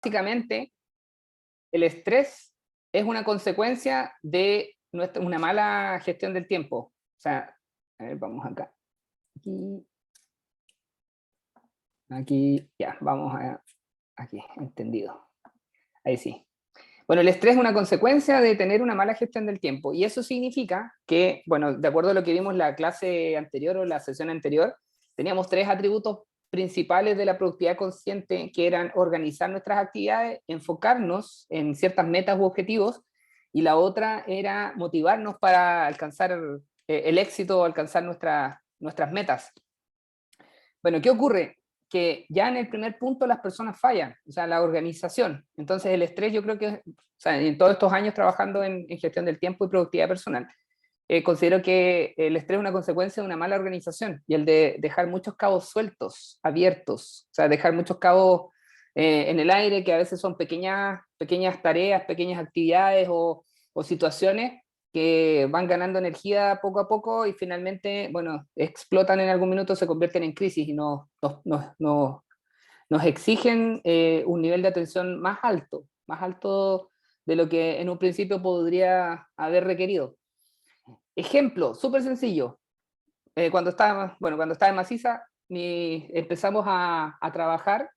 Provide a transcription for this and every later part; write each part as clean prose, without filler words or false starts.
Básicamente, el estrés es una consecuencia de una mala gestión del tiempo. O sea, a ver, vamos acá. Aquí, ya, vamos a, aquí, entendido. Ahí sí. Bueno, el estrés es una consecuencia de tener una mala gestión del tiempo, y eso significa que, bueno, de acuerdo a lo que vimos en la clase anterior o la sesión anterior, teníamos 3 atributos principales de la productividad consciente, que eran organizar nuestras actividades, enfocarnos en ciertas metas u objetivos, y la otra era motivarnos para alcanzar el éxito o alcanzar nuestras metas. Bueno, ¿qué ocurre? Que ya en el primer punto las personas fallan, o sea, la organización. Entonces el estrés, yo creo que, o sea, en todos estos años trabajando en gestión del tiempo y productividad personal, considero que el estrés es una consecuencia de una mala organización, y el de dejar muchos cabos sueltos, abiertos, o sea, dejar muchos cabos en el aire, que a veces son pequeñas tareas, pequeñas actividades o situaciones que van ganando energía poco a poco y finalmente, bueno, explotan en algún minuto, se convierten en crisis y nos exigen un nivel de atención más alto de lo que en un principio podría haber requerido. Ejemplo, súper sencillo. Cuando estaba en Maciza, empezamos a trabajar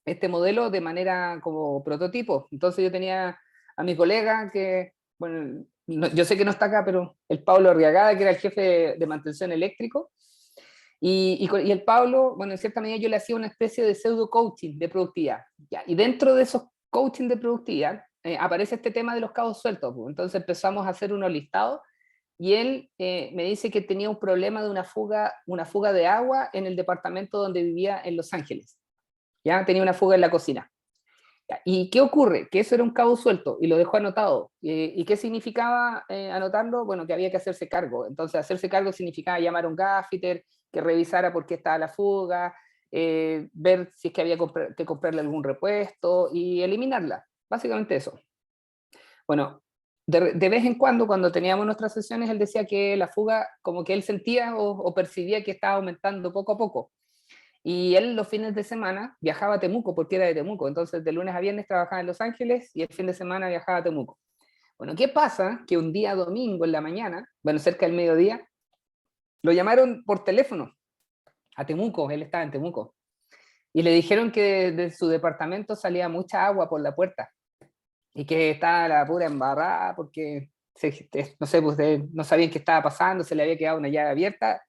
este modelo de manera como prototipo. Entonces yo tenía a mi colega que, bueno, yo sé que no está acá, pero el Pablo Arriagada, que era el jefe de mantención eléctrico, y el Pablo, bueno, en cierta medida yo le hacía una especie de pseudo coaching de productividad. ¿Ya? Y dentro de esos coaching de productividad aparece este tema de los cabos sueltos. Pues. Entonces empezamos a hacer unos listados, y él me dice que tenía un problema de una fuga de agua en el departamento donde vivía en Los Ángeles. Ya tenía una fuga en la cocina. ¿Y qué ocurre? Que eso era un cabo suelto y lo dejó anotado. ¿Y qué significaba anotarlo? Bueno, que había que hacerse cargo. Entonces, hacerse cargo significaba llamar a un gaffiter que revisara por qué estaba la fuga, ver si es que había que comprarle algún repuesto y eliminarla. Básicamente eso. Bueno, de vez en cuando teníamos nuestras sesiones, él decía que la fuga, como que él sentía o percibía que estaba aumentando poco a poco. Y él los fines de semana viajaba a Temuco porque era de Temuco. Entonces de lunes a viernes trabajaba en Los Ángeles y el fin de semana viajaba a Temuco. Bueno, ¿qué pasa? Que un día domingo en la mañana, bueno, cerca del mediodía, lo llamaron por teléfono a Temuco, él estaba en Temuco, y le dijeron que de su departamento salía mucha agua por la puerta y que estaba la pura embarrada porque, no sé, pues no sabían qué estaba pasando, se le había quedado una llave abierta.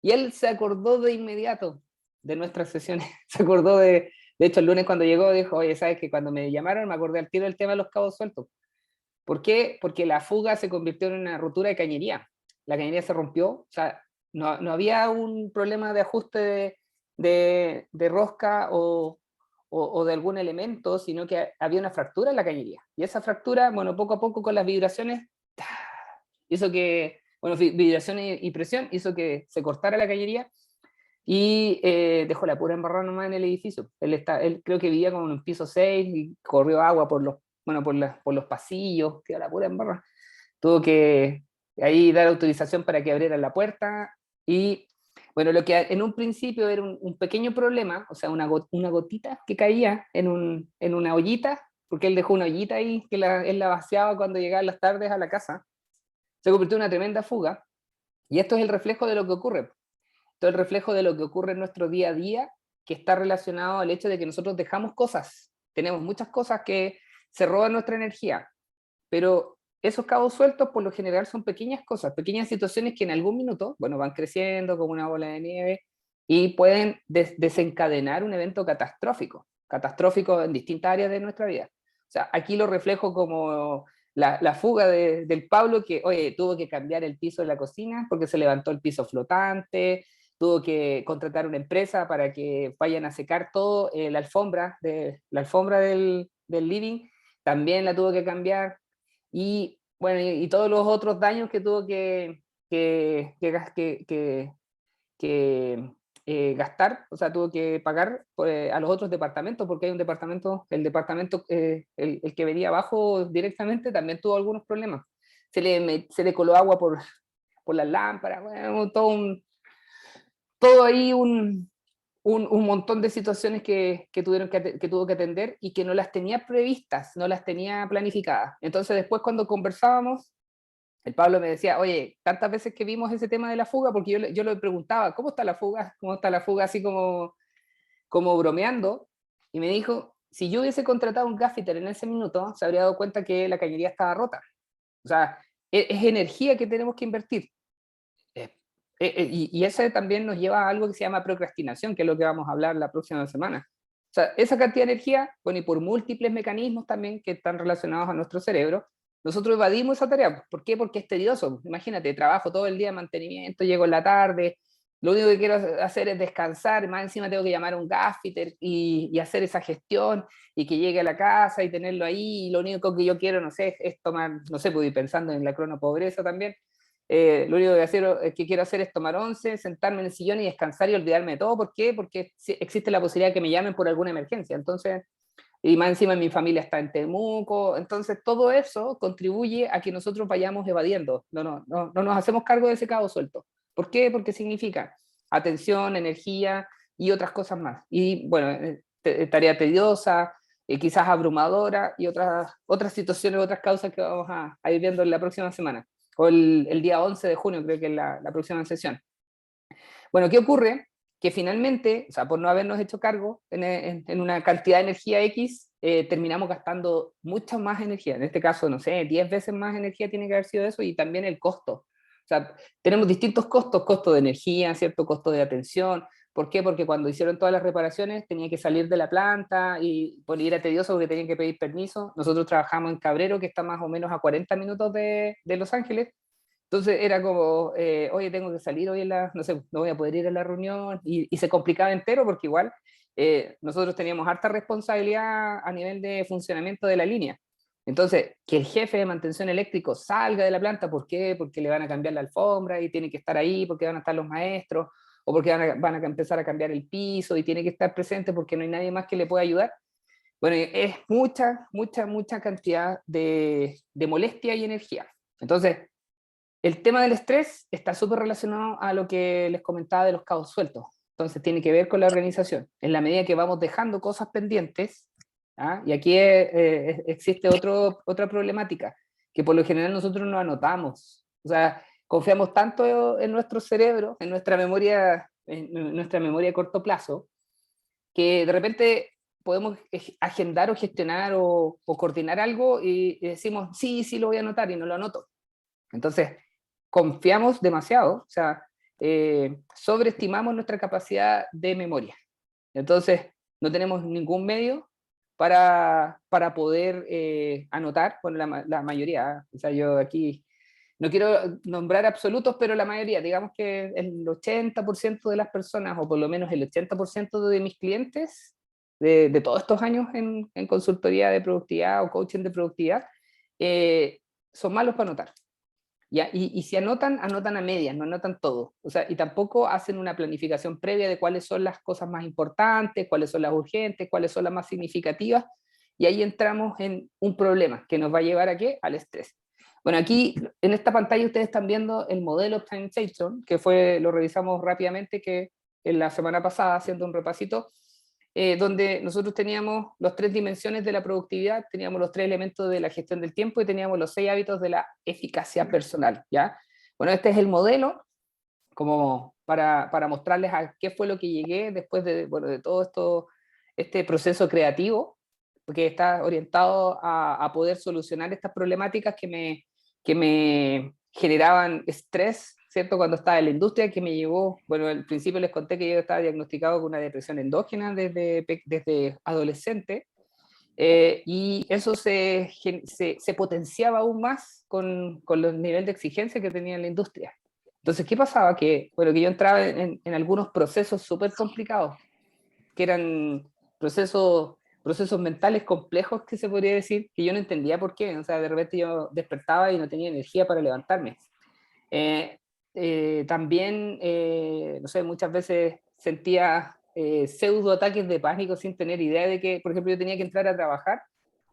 Y él se acordó de inmediato de nuestras sesiones, se acordó de hecho el lunes cuando llegó dijo, oye, ¿sabes que cuando me llamaron me acordé al tiro del tema de los cabos sueltos? ¿Por qué? Porque la fuga se convirtió en una rotura de cañería. La cañería se rompió, o sea, no había un problema de ajuste de rosca o de algún elemento, sino que había una fractura en la cañería. Y esa fractura, bueno, poco a poco con las vibraciones, hizo que, bueno, vibración y presión, hizo que se cortara la cañería y dejó la pura embarrada nomás en el edificio. Él creo que vivía como en un piso 6 y corrió agua por los pasillos, quedó la pura embarrada. Tuvo que ahí dar autorización para que abrieran la puerta y bueno, lo que en un principio era un pequeño problema, o sea, una gotita que caía en una ollita, porque él dejó una ollita ahí que él la vaciaba cuando llegaba en las tardes a la casa, se convirtió en una tremenda fuga. Y esto es el reflejo de lo que ocurre. Todo el reflejo de lo que ocurre en nuestro día a día, que está relacionado al hecho de que nosotros dejamos cosas. Tenemos muchas cosas que se roban nuestra energía, pero esos cabos sueltos por lo general son pequeñas cosas, pequeñas situaciones que en algún minuto, bueno, van creciendo como una bola de nieve y pueden desencadenar un evento catastrófico en distintas áreas de nuestra vida. O sea, aquí lo reflejo como la fuga del Pablo que, oye, tuvo que cambiar el piso de la cocina porque se levantó el piso flotante, tuvo que contratar una empresa para que vayan a secar todo, la alfombra del living, también la tuvo que cambiar, y bueno, y todos los otros daños que tuvo que gastar, o sea, tuvo que pagar a los otros departamentos, porque hay un departamento, el departamento, el que venía abajo directamente, también tuvo algunos problemas. Se le coló agua por las lámparas, bueno, todo ahí un montón de situaciones que tuvo que atender y que no las tenía previstas, no las tenía planificadas. Entonces después cuando conversábamos, el Pablo me decía, oye, tantas veces que vimos ese tema de la fuga, porque yo le preguntaba, ¿cómo está la fuga? ¿Cómo está la fuga? Así como bromeando, y me dijo, si yo hubiese contratado un gaffiter en ese minuto, se habría dado cuenta que la cañería estaba rota. O sea, es energía que tenemos que invertir. Y ese también nos lleva a algo que se llama procrastinación, que es lo que vamos a hablar la próxima semana. O sea, esa cantidad de energía, bueno, y por múltiples mecanismos también que están relacionados a nuestro cerebro, nosotros evadimos esa tarea. ¿Por qué? Porque es tedioso. Imagínate, trabajo todo el día en mantenimiento, llego en la tarde, lo único que quiero hacer es descansar, más encima tengo que llamar a un gaffiter y hacer esa gestión, y que llegue a la casa y tenerlo ahí, y lo único que yo quiero, no sé, es tomar, no sé, puedo ir pensando en la cronopobreza también, lo único que quiero hacer es tomar once, sentarme en el sillón y descansar y olvidarme de todo. ¿Por qué? Porque existe la posibilidad de que me llamen por alguna emergencia. Entonces, y más encima mi familia está en Temuco, entonces todo eso contribuye a que nosotros vayamos evadiendo, no nos hacemos cargo de ese cabo suelto. ¿Por qué? Porque significa atención, energía y otras cosas más. Y bueno, tarea tediosa, quizás abrumadora, y otras situaciones, otras causas que vamos a ir viendo en la próxima semana, o el día 11 de junio creo que es la próxima sesión. Bueno, ¿qué ocurre? Que finalmente, o sea, por no habernos hecho cargo en una cantidad de energía X, terminamos gastando mucha más energía. En este caso, no sé, 10 veces más energía tiene que haber sido eso, y también el costo. O sea, tenemos distintos costos: costo de energía, cierto costo de atención. ¿Por qué? Porque cuando hicieron todas las reparaciones tenía que salir de la planta, y bueno, era tedioso porque tenían que pedir permiso. Nosotros trabajamos en Cabrero, que está más o menos a 40 minutos de Los Ángeles. Entonces era como, oye, tengo que salir hoy no sé, no voy a poder ir a la reunión, y se complicaba entero porque igual nosotros teníamos harta responsabilidad a nivel de funcionamiento de la línea. Entonces, que el jefe de mantención eléctrico salga de la planta, ¿por qué? Porque le van a cambiar la alfombra y tiene que estar ahí, porque van a estar los maestros, o porque van a empezar a cambiar el piso y tiene que estar presente porque no hay nadie más que le pueda ayudar. Bueno, es mucha cantidad de molestia y energía. Entonces, el tema del estrés está súper relacionado a lo que les comentaba de los cabos sueltos. Entonces tiene que ver con la organización. En la medida que vamos dejando cosas pendientes, ¿ah? Y aquí existe otra problemática, que por lo general nosotros no anotamos. O sea, confiamos tanto en nuestro cerebro, en nuestra memoria a corto plazo, que de repente podemos agendar o gestionar o coordinar algo, y decimos, sí, sí lo voy a anotar, y no lo anoto. Entonces, confiamos demasiado, o sea, sobreestimamos nuestra capacidad de memoria. Entonces, no tenemos ningún medio para poder anotar, bueno, la mayoría, o sea, yo aquí no quiero nombrar absolutos, pero la mayoría, digamos que el 80% de las personas, o por lo menos el 80% de mis clientes, de todos estos años en consultoría de productividad o coaching de productividad, son malos para anotar. ¿Ya? Y si anotan, anotan a medias, no anotan todo. O sea, y tampoco hacen una planificación previa de cuáles son las cosas más importantes, cuáles son las urgentes, cuáles son las más significativas. Y ahí entramos en un problema que nos va a llevar ¿a qué? Al estrés. Bueno, aquí en esta pantalla ustedes están viendo el modelo Optimization, que lo revisamos rápidamente que en la semana pasada, haciendo un repasito, donde nosotros teníamos las tres dimensiones de la productividad, teníamos los tres elementos de la gestión del tiempo, y teníamos los 6 hábitos de la eficacia personal, ¿ya? Bueno, este es el modelo, como para mostrarles a qué fue lo que llegué después bueno, de todo este proceso creativo, porque está orientado a poder solucionar estas problemáticas que me generaban estrés, ¿cierto? Cuando estaba en la industria, que me llevó, bueno, al principio les conté que yo estaba diagnosticado con una depresión endógena desde adolescente, y eso se potenciaba aún más con los niveles de exigencia que tenía en la industria. Entonces, ¿qué pasaba? Bueno, que yo entraba en algunos procesos súper complicados, que eran procesos mentales complejos, que se podría decir, que yo no entendía por qué. O sea, de repente yo despertaba y no tenía energía para levantarme. Eh, También, no sé, muchas veces sentía pseudo ataques de pánico sin tener idea de que, por ejemplo, yo tenía que entrar a trabajar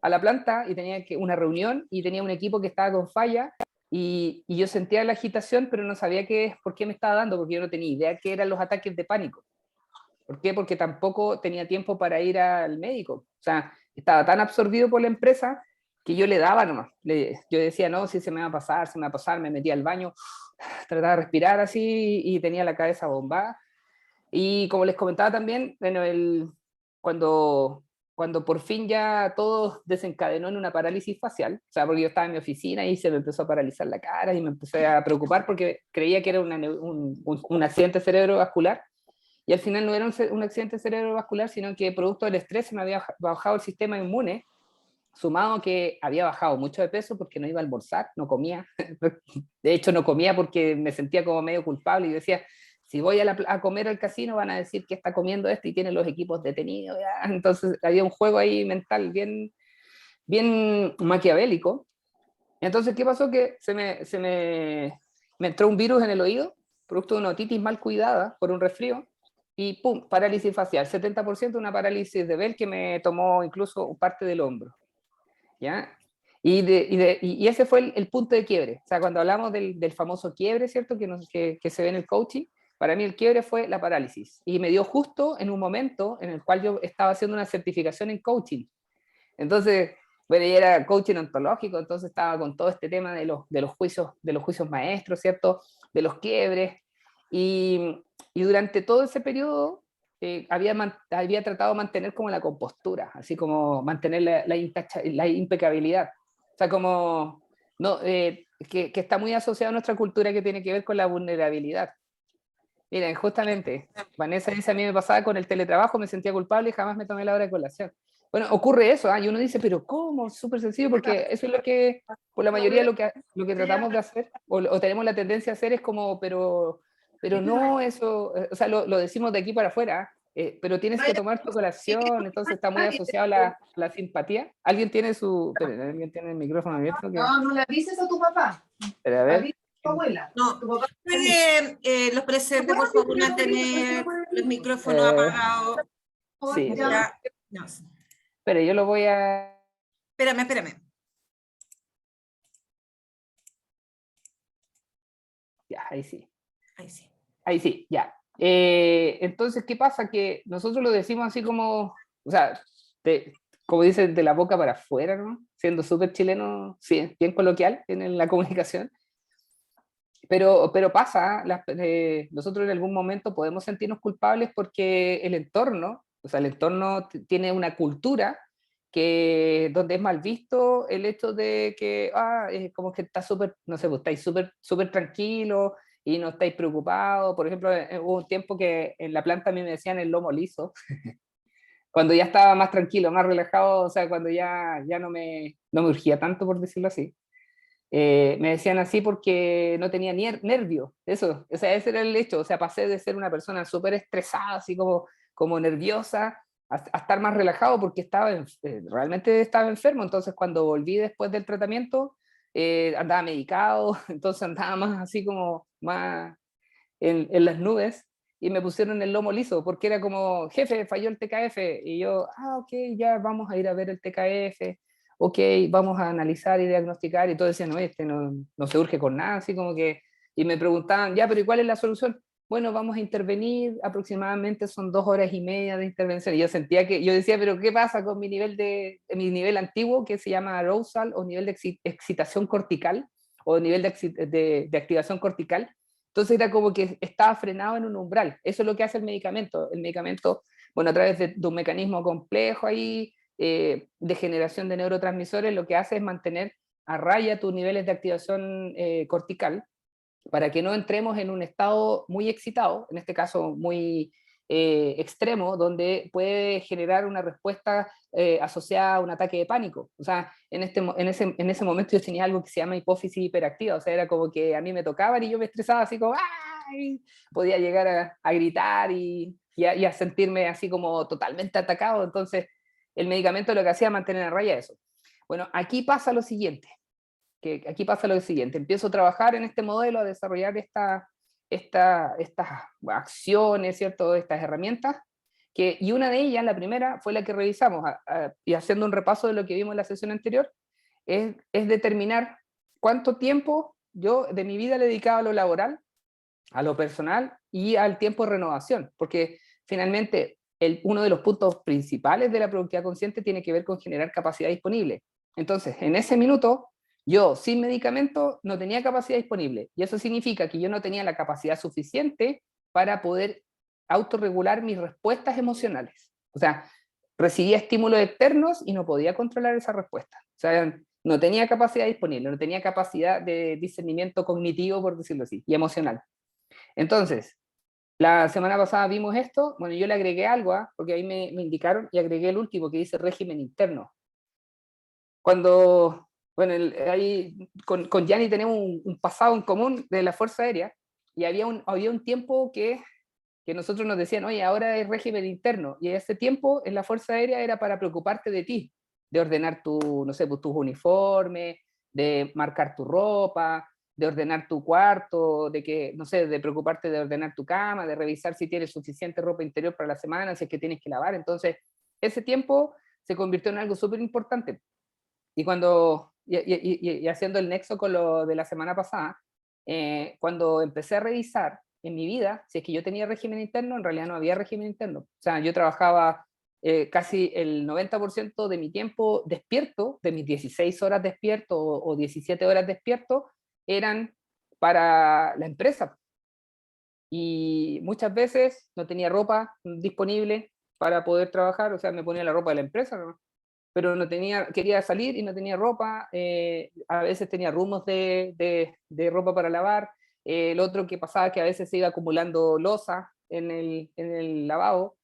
a la planta y tenía una reunión y tenía un equipo que estaba con falla, y yo sentía la agitación, pero no sabía por qué me estaba dando, porque yo no tenía idea qué eran los ataques de pánico. ¿Por qué? Porque tampoco tenía tiempo para ir al médico. O sea, estaba tan absorbido por la empresa que yo le daba nomás. Yo decía, no, si se me va a pasar, se me va a pasar, me metía al baño, trataba de respirar así y tenía la cabeza bombada. Y como les comentaba también, bueno, cuando, cuando por fin ya todo desencadenó en una parálisis facial, o sea, porque yo estaba en mi oficina y se me empezó a paralizar la cara y me empecé a preocupar porque creía que era un accidente cerebrovascular, y al final no era un accidente cerebrovascular, sino que producto del estrés se me había bajado el sistema inmune, sumado a que había bajado mucho de peso porque no iba a almorzar, no comía. De hecho, no comía porque me sentía como medio culpable y decía, si voy a comer al casino van a decir que está comiendo esto y tiene los equipos detenidos. ¿Ya? Entonces había un juego ahí mental bien maquiavélico. Entonces, ¿qué pasó? Que me entró un virus en el oído, producto de una otitis mal cuidada por un resfrío, y ¡pum! Parálisis facial, 70% una parálisis de Bell que me tomó incluso parte del hombro. ¿Ya? Y ese fue el punto de quiebre. O sea, cuando hablamos del famoso quiebre, ¿cierto? Que se ve en el coaching, para mí el quiebre fue la parálisis. Y me dio justo en un momento en el cual yo estaba haciendo una certificación en coaching. Entonces, bueno, y era coaching ontológico, entonces estaba con todo este tema de los juicios maestros, ¿cierto? De los quiebres. Y durante todo ese periodo había tratado de mantener como la compostura, así como mantener la impecabilidad. O sea, como no, que está muy asociado a nuestra cultura que tiene que ver con la vulnerabilidad. Miren, justamente, Vanessa dice, a mí me pasaba con el teletrabajo, me sentía culpable y jamás me tomé la hora de colación. Bueno, ocurre eso, y uno dice, pero ¿cómo? Súper sencillo, porque eso es lo que, por la mayoría, lo que tratamos de hacer, o tenemos la tendencia a hacer es como, pero no, eso, o sea, lo decimos de aquí para afuera, pero tienes que tomar tu colación, entonces está muy asociado a la simpatía. ¿Alguien tiene ¿alguien tiene el micrófono abierto? No, no le avises a tu papá. Pero a ver. A tu abuela. No, Tu papá. puede, los presentes, por favor, mantener los micrófonos apagados. Sí. Ya, no. Pero yo lo voy a... Espérame. Ya, ahí sí. Ahí sí. Ahí sí, ya. Entonces, ¿qué pasa? Que nosotros lo decimos así como, o sea, como dicen, de la boca para afuera, ¿no? Siendo súper chileno, sí, bien coloquial en la comunicación. Pero pasa, nosotros en algún momento podemos sentirnos culpables porque el entorno, o sea, el entorno tiene una cultura donde es mal visto el hecho de que, como que está súper, no sé, pues estáis súper tranquilo y no estáis preocupados. Por ejemplo, hubo un tiempo que en la planta a mí me decían el lomo liso, cuando ya estaba más tranquilo, más relajado, o sea, cuando ya no me urgía tanto, por decirlo así. Me decían así porque no tenía nervio, eso, o sea, ese era el hecho, o sea, pasé de ser una persona súper estresada, así como nerviosa, a estar más relajado porque realmente estaba enfermo. Entonces cuando volví después del tratamiento, andaba medicado, entonces andaba más así como más en las nubes, y me pusieron el lomo liso, porque era como, jefe, falló el TKF, y yo, ok, ya vamos a ir a ver el TKF, ok, vamos a analizar y diagnosticar, y todos decían, no, no se urge con nada, así como que, y me preguntaban, ya, pero ¿y cuál es la solución? Bueno, vamos a intervenir, aproximadamente son 2 horas y media de intervención, y yo decía, pero ¿qué pasa con mi nivel antiguo, que se llama arousal, o nivel de excitación cortical, o nivel de activación cortical? Entonces era como que estaba frenado en un umbral. Eso es lo que hace el medicamento. El medicamento, bueno, a través de un mecanismo complejo ahí, de generación de neurotransmisores, lo que hace es mantener a raya tus niveles de activación cortical, para que no entremos en un estado muy excitado, en este caso muy extremo, donde puede generar una respuesta asociada a un ataque de pánico. O sea, en ese momento yo tenía algo que se llama hipófisis hiperactiva, o sea, era como que a mí me tocaban y yo me estresaba así como, ¡ay! Podía llegar a gritar y a sentirme así como totalmente atacado. Entonces, el medicamento lo que hacía era mantener a raya eso. Bueno, aquí pasa lo siguiente, empiezo a trabajar en este modelo, a desarrollar estas acciones, ¿cierto? Estas herramientas, y una de ellas, la primera, fue la que revisamos, y haciendo un repaso de lo que vimos en la sesión anterior, es determinar cuánto tiempo yo de mi vida le dedicaba a lo laboral, a lo personal y al tiempo de renovación, porque finalmente, uno de los puntos principales de la productividad consciente tiene que ver con generar capacidad disponible. Entonces, en ese minuto, yo sin medicamento no tenía capacidad disponible, y eso significa que yo no tenía la capacidad suficiente para poder autorregular mis respuestas emocionales. O sea, recibía estímulos externos y no podía controlar esa respuesta. O sea, no tenía capacidad disponible, no tenía capacidad de discernimiento cognitivo, por decirlo así, y emocional. Entonces, la semana pasada vimos esto, bueno, yo le agregué algo, porque ahí me indicaron, y agregué el último que dice régimen interno. Cuando, bueno, ahí con Gianni tenemos un pasado en común de la Fuerza Aérea, y había un tiempo que nosotros nos decían, oye, ahora es régimen interno, y ese tiempo en la Fuerza Aérea era para preocuparte de ti, de ordenar no sé, pues, tus uniformes, de marcar tu ropa, de ordenar tu cuarto, de que, no sé, de preocuparte de ordenar tu cama, de revisar si tienes suficiente ropa interior para la semana, si es que tienes que lavar. Entonces, ese tiempo se convirtió en algo súper importante. Y cuando, y haciendo el nexo con lo de la semana pasada, cuando empecé a revisar en mi vida, si es que yo tenía régimen interno, en realidad no había régimen interno. O sea, yo trabajaba casi el 90% de mi tiempo despierto, de mis 16 horas despierto o 17 horas despierto, eran para la empresa. Y muchas veces no tenía ropa disponible para poder trabajar, o sea, me ponía la ropa de la empresa, ¿no? Pero no tenía, quería salir y no tenía ropa, a veces tenía rumos de ropa para lavar, el otro que pasaba que a veces se iba acumulando losa en el lavabo,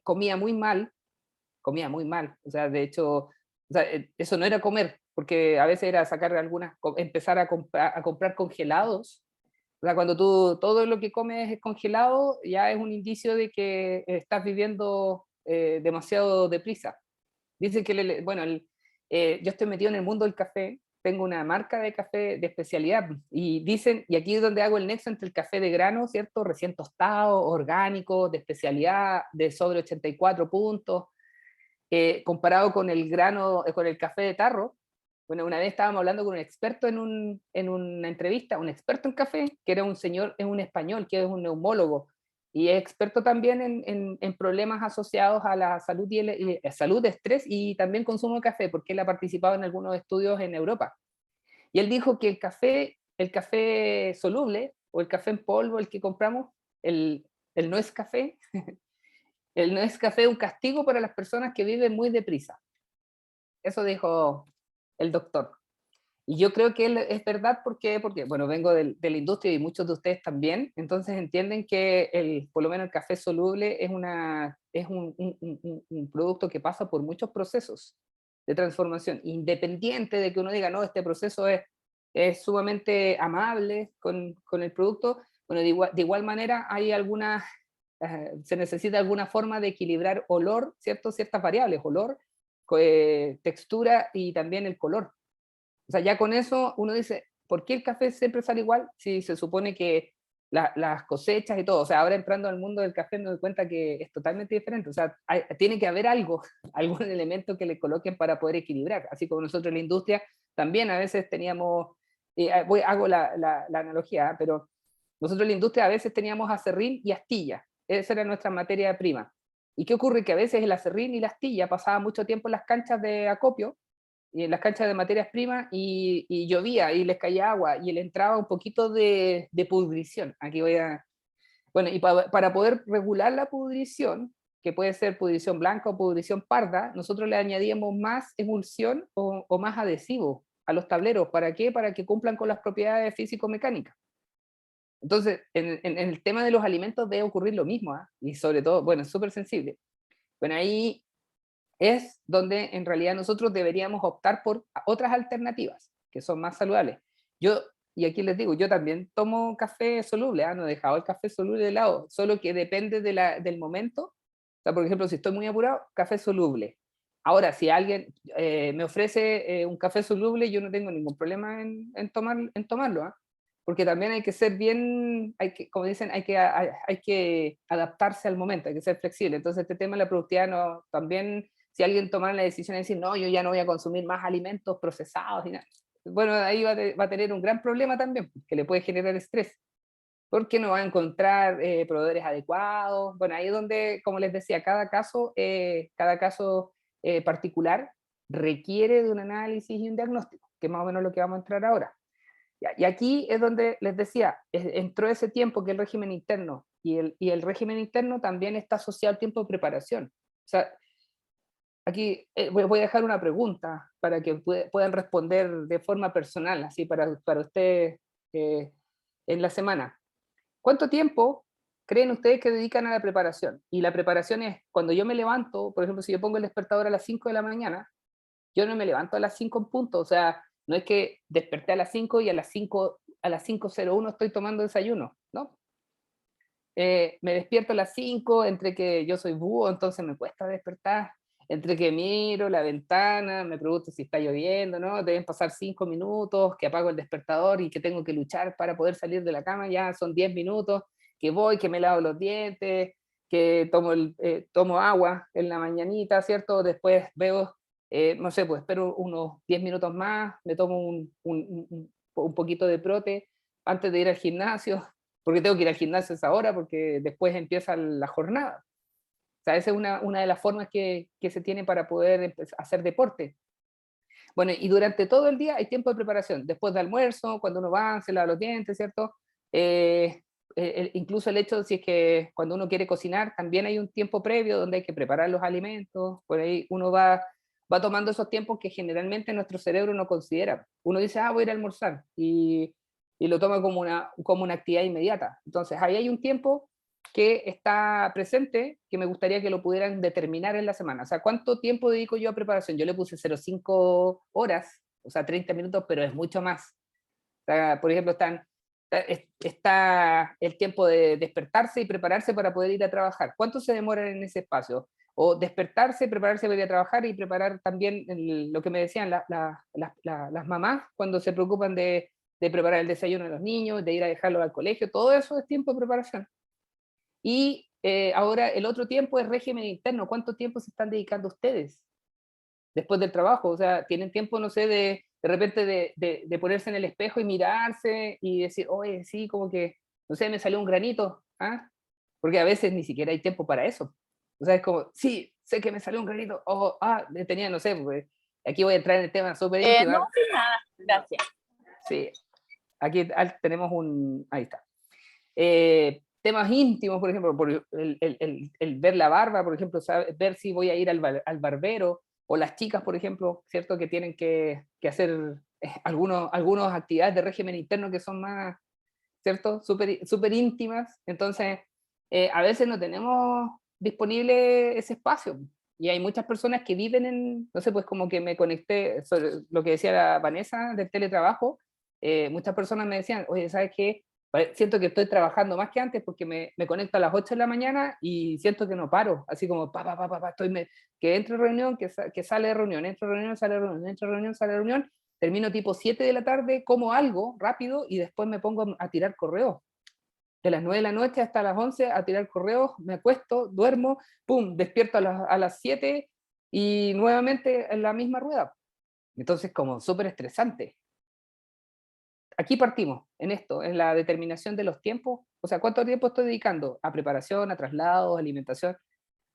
comía muy mal, o sea, de hecho, o sea, eso no era comer, porque a veces era sacar empezar a comprar congelados. O sea, cuando tú todo lo que comes es congelado, ya es un indicio de que estás viviendo demasiado deprisa. Dicen que, bueno, yo estoy metido en el mundo del café, tengo una marca de café de especialidad, y dicen, y aquí es donde hago el nexo entre el café de grano, ¿cierto? Recién tostado, orgánico, de especialidad, de sobre 84 puntos, comparado con el grano, con el café de tarro. Bueno, una vez estábamos hablando con un experto en una entrevista, un experto en café, que era un señor, es un español, que es un neumólogo, y es experto también en problemas asociados a la salud, salud, estrés y también consumo de café, porque él ha participado en algunos estudios en Europa. Y él dijo que el café soluble, o el café en polvo, el que compramos, el no es café, el no es café es un castigo para las personas que viven muy deprisa. Eso dijo el doctor. Y yo creo que es verdad porque bueno, vengo de la industria y muchos de ustedes también, entonces entienden que por lo menos el café soluble es un producto que pasa por muchos procesos de transformación, independiente de que uno diga, no, este proceso es sumamente amable con el producto. Bueno, de igual manera hay se necesita alguna forma de equilibrar olor, ¿cierto? Ciertas variables, olor, textura y también el color. O sea, ya con eso uno dice, ¿por qué el café siempre sale igual? Si se supone que las cosechas y todo, o sea, ahora entrando al mundo del café me doy cuenta que es totalmente diferente, o sea, tiene que haber algo, algún elemento que le coloquen para poder equilibrar, así como nosotros en la industria también a veces teníamos, hago la analogía, pero nosotros en la industria a veces teníamos acerrín y astilla, esa era nuestra materia prima. ¿Y qué ocurre? Que a veces el acerrín y la astilla pasaba mucho tiempo en las canchas de acopio, y en las canchas de materias primas, y llovía y les caía agua y le entraba un poquito de pudrición. Aquí voy a... Bueno, y para poder regular la pudrición, que puede ser pudrición blanca o pudrición parda, nosotros le añadíamos más emulsión o más adhesivo a los tableros. ¿Para qué? Para que cumplan con las propiedades físico-mecánicas. Entonces, en el tema de los alimentos debe ocurrir lo mismo, ¿eh? Y sobre todo, bueno, es súper sensible. Bueno, ahí es donde en realidad nosotros deberíamos optar por otras alternativas que son más saludables. Yo, y aquí les digo, yo también tomo café soluble, no he dejado el café soluble de lado, solo que depende del momento. O sea, por ejemplo, si estoy muy apurado, café soluble. Ahora, si alguien me ofrece un café soluble, yo no tengo ningún problema en tomarlo, porque también hay que ser bien, como dicen, hay que adaptarse al momento, hay que ser flexible. Entonces, este tema de la productividad no, también, si alguien tomara la decisión de decir, no, yo ya no voy a consumir más alimentos procesados y nada, bueno, ahí va a tener un gran problema también, que le puede generar estrés. porque no va a encontrar proveedores adecuados. Bueno, ahí es donde, como les decía, cada caso particular requiere de un análisis y un diagnóstico, que es más o menos lo que vamos a entrar ahora. Y aquí es donde les decía, entró ese tiempo que es el régimen interno, y el régimen interno también está asociado al tiempo de preparación. O sea, aquí voy a dejar una pregunta para que puedan responder de forma personal, así para ustedes en la semana. ¿Cuánto tiempo creen ustedes que dedican a la preparación? Y la preparación es, cuando yo me levanto, por ejemplo, si yo pongo el despertador a las 5 de la mañana, yo no me levanto a las 5 en punto, o sea, no es que desperté a las 5 y a las 5:01 estoy tomando desayuno, ¿no? Me despierto a las 5, entre que yo soy búho, entonces me cuesta despertar, entre que miro la ventana, me pregunto si está lloviendo, ¿no? Deben pasar 5 minutos, que apago el despertador y que tengo que luchar para poder salir de la cama, ya son 10 minutos, que voy, que me lavo los dientes, que tomo agua en la mañanita, ¿cierto? Después veo, no sé, pues espero unos 10 minutos más, me tomo un poquito de prote antes de ir al gimnasio, porque tengo que ir al gimnasio a esa hora, porque después empieza la jornada. O sea, esa es una de las formas que se tiene para poder hacer deporte. Bueno, y durante todo el día hay tiempo de preparación. Después de almuerzo, cuando uno va, se lava los dientes, ¿cierto? Incluso el hecho, si es que cuando uno quiere cocinar, también hay un tiempo previo donde hay que preparar los alimentos. Por ahí uno va tomando esos tiempos que generalmente nuestro cerebro no considera. Uno dice, voy a ir a almorzar, y lo toma como una actividad inmediata. Entonces, ahí hay un tiempo que está presente, que me gustaría que lo pudieran determinar en la semana. O sea, ¿cuánto tiempo dedico yo a preparación? Yo le puse 0,5 horas, o sea, 30 minutos, pero es mucho más. O sea, por ejemplo, está el tiempo de despertarse y prepararse para poder ir a trabajar. ¿Cuánto se demora en ese espacio? O despertarse, prepararse para ir a trabajar y preparar también lo que me decían las mamás cuando se preocupan de preparar el desayuno de los niños, de ir a dejarlos al colegio, todo eso es tiempo de preparación. Y ahora el otro tiempo es régimen interno. ¿Cuánto tiempo se están dedicando ustedes después del trabajo? O sea, ¿tienen tiempo, no sé, de repente de ponerse en el espejo y mirarse y decir, oye, sí, como que, no sé, me salió un granito? ¿Ah? Porque a veces ni siquiera hay tiempo para eso. O sea, es como, sí, sé que me salió un granito, tenía, no sé, pues, aquí voy a entrar en el tema súper íntimo. No, sin nada, gracias. Sí, aquí tenemos ahí está. Temas íntimos, por ejemplo, el ver la barba, por ejemplo, ver si voy a ir al barbero, o las chicas, por ejemplo, ¿cierto? Que tienen que hacer algunas actividades de régimen interno que son más, ¿cierto? Súper íntimas. Entonces, a veces no tenemos disponible ese espacio. Y hay muchas personas que viven no sé, pues como que me conecté sobre lo que decía la Vanessa del teletrabajo. Muchas personas me decían, oye, ¿sabes qué? Siento que estoy trabajando más que antes porque me conecto a las 8 de la mañana y siento que no paro, así como que entro en reunión, que sale de reunión, entro en reunión, sale de reunión, entro en reunión, sale de reunión, termino tipo 7 de la tarde, como algo rápido y después me pongo a tirar correos. De las 9 de la noche hasta las 11 a tirar correos, me acuesto, duermo, pum, despierto a las 7 y nuevamente en la misma rueda. Entonces, como súper estresante. Aquí partimos, en esto, en la determinación de los tiempos. O sea, ¿cuánto tiempo estoy dedicando a preparación, a traslados, alimentación,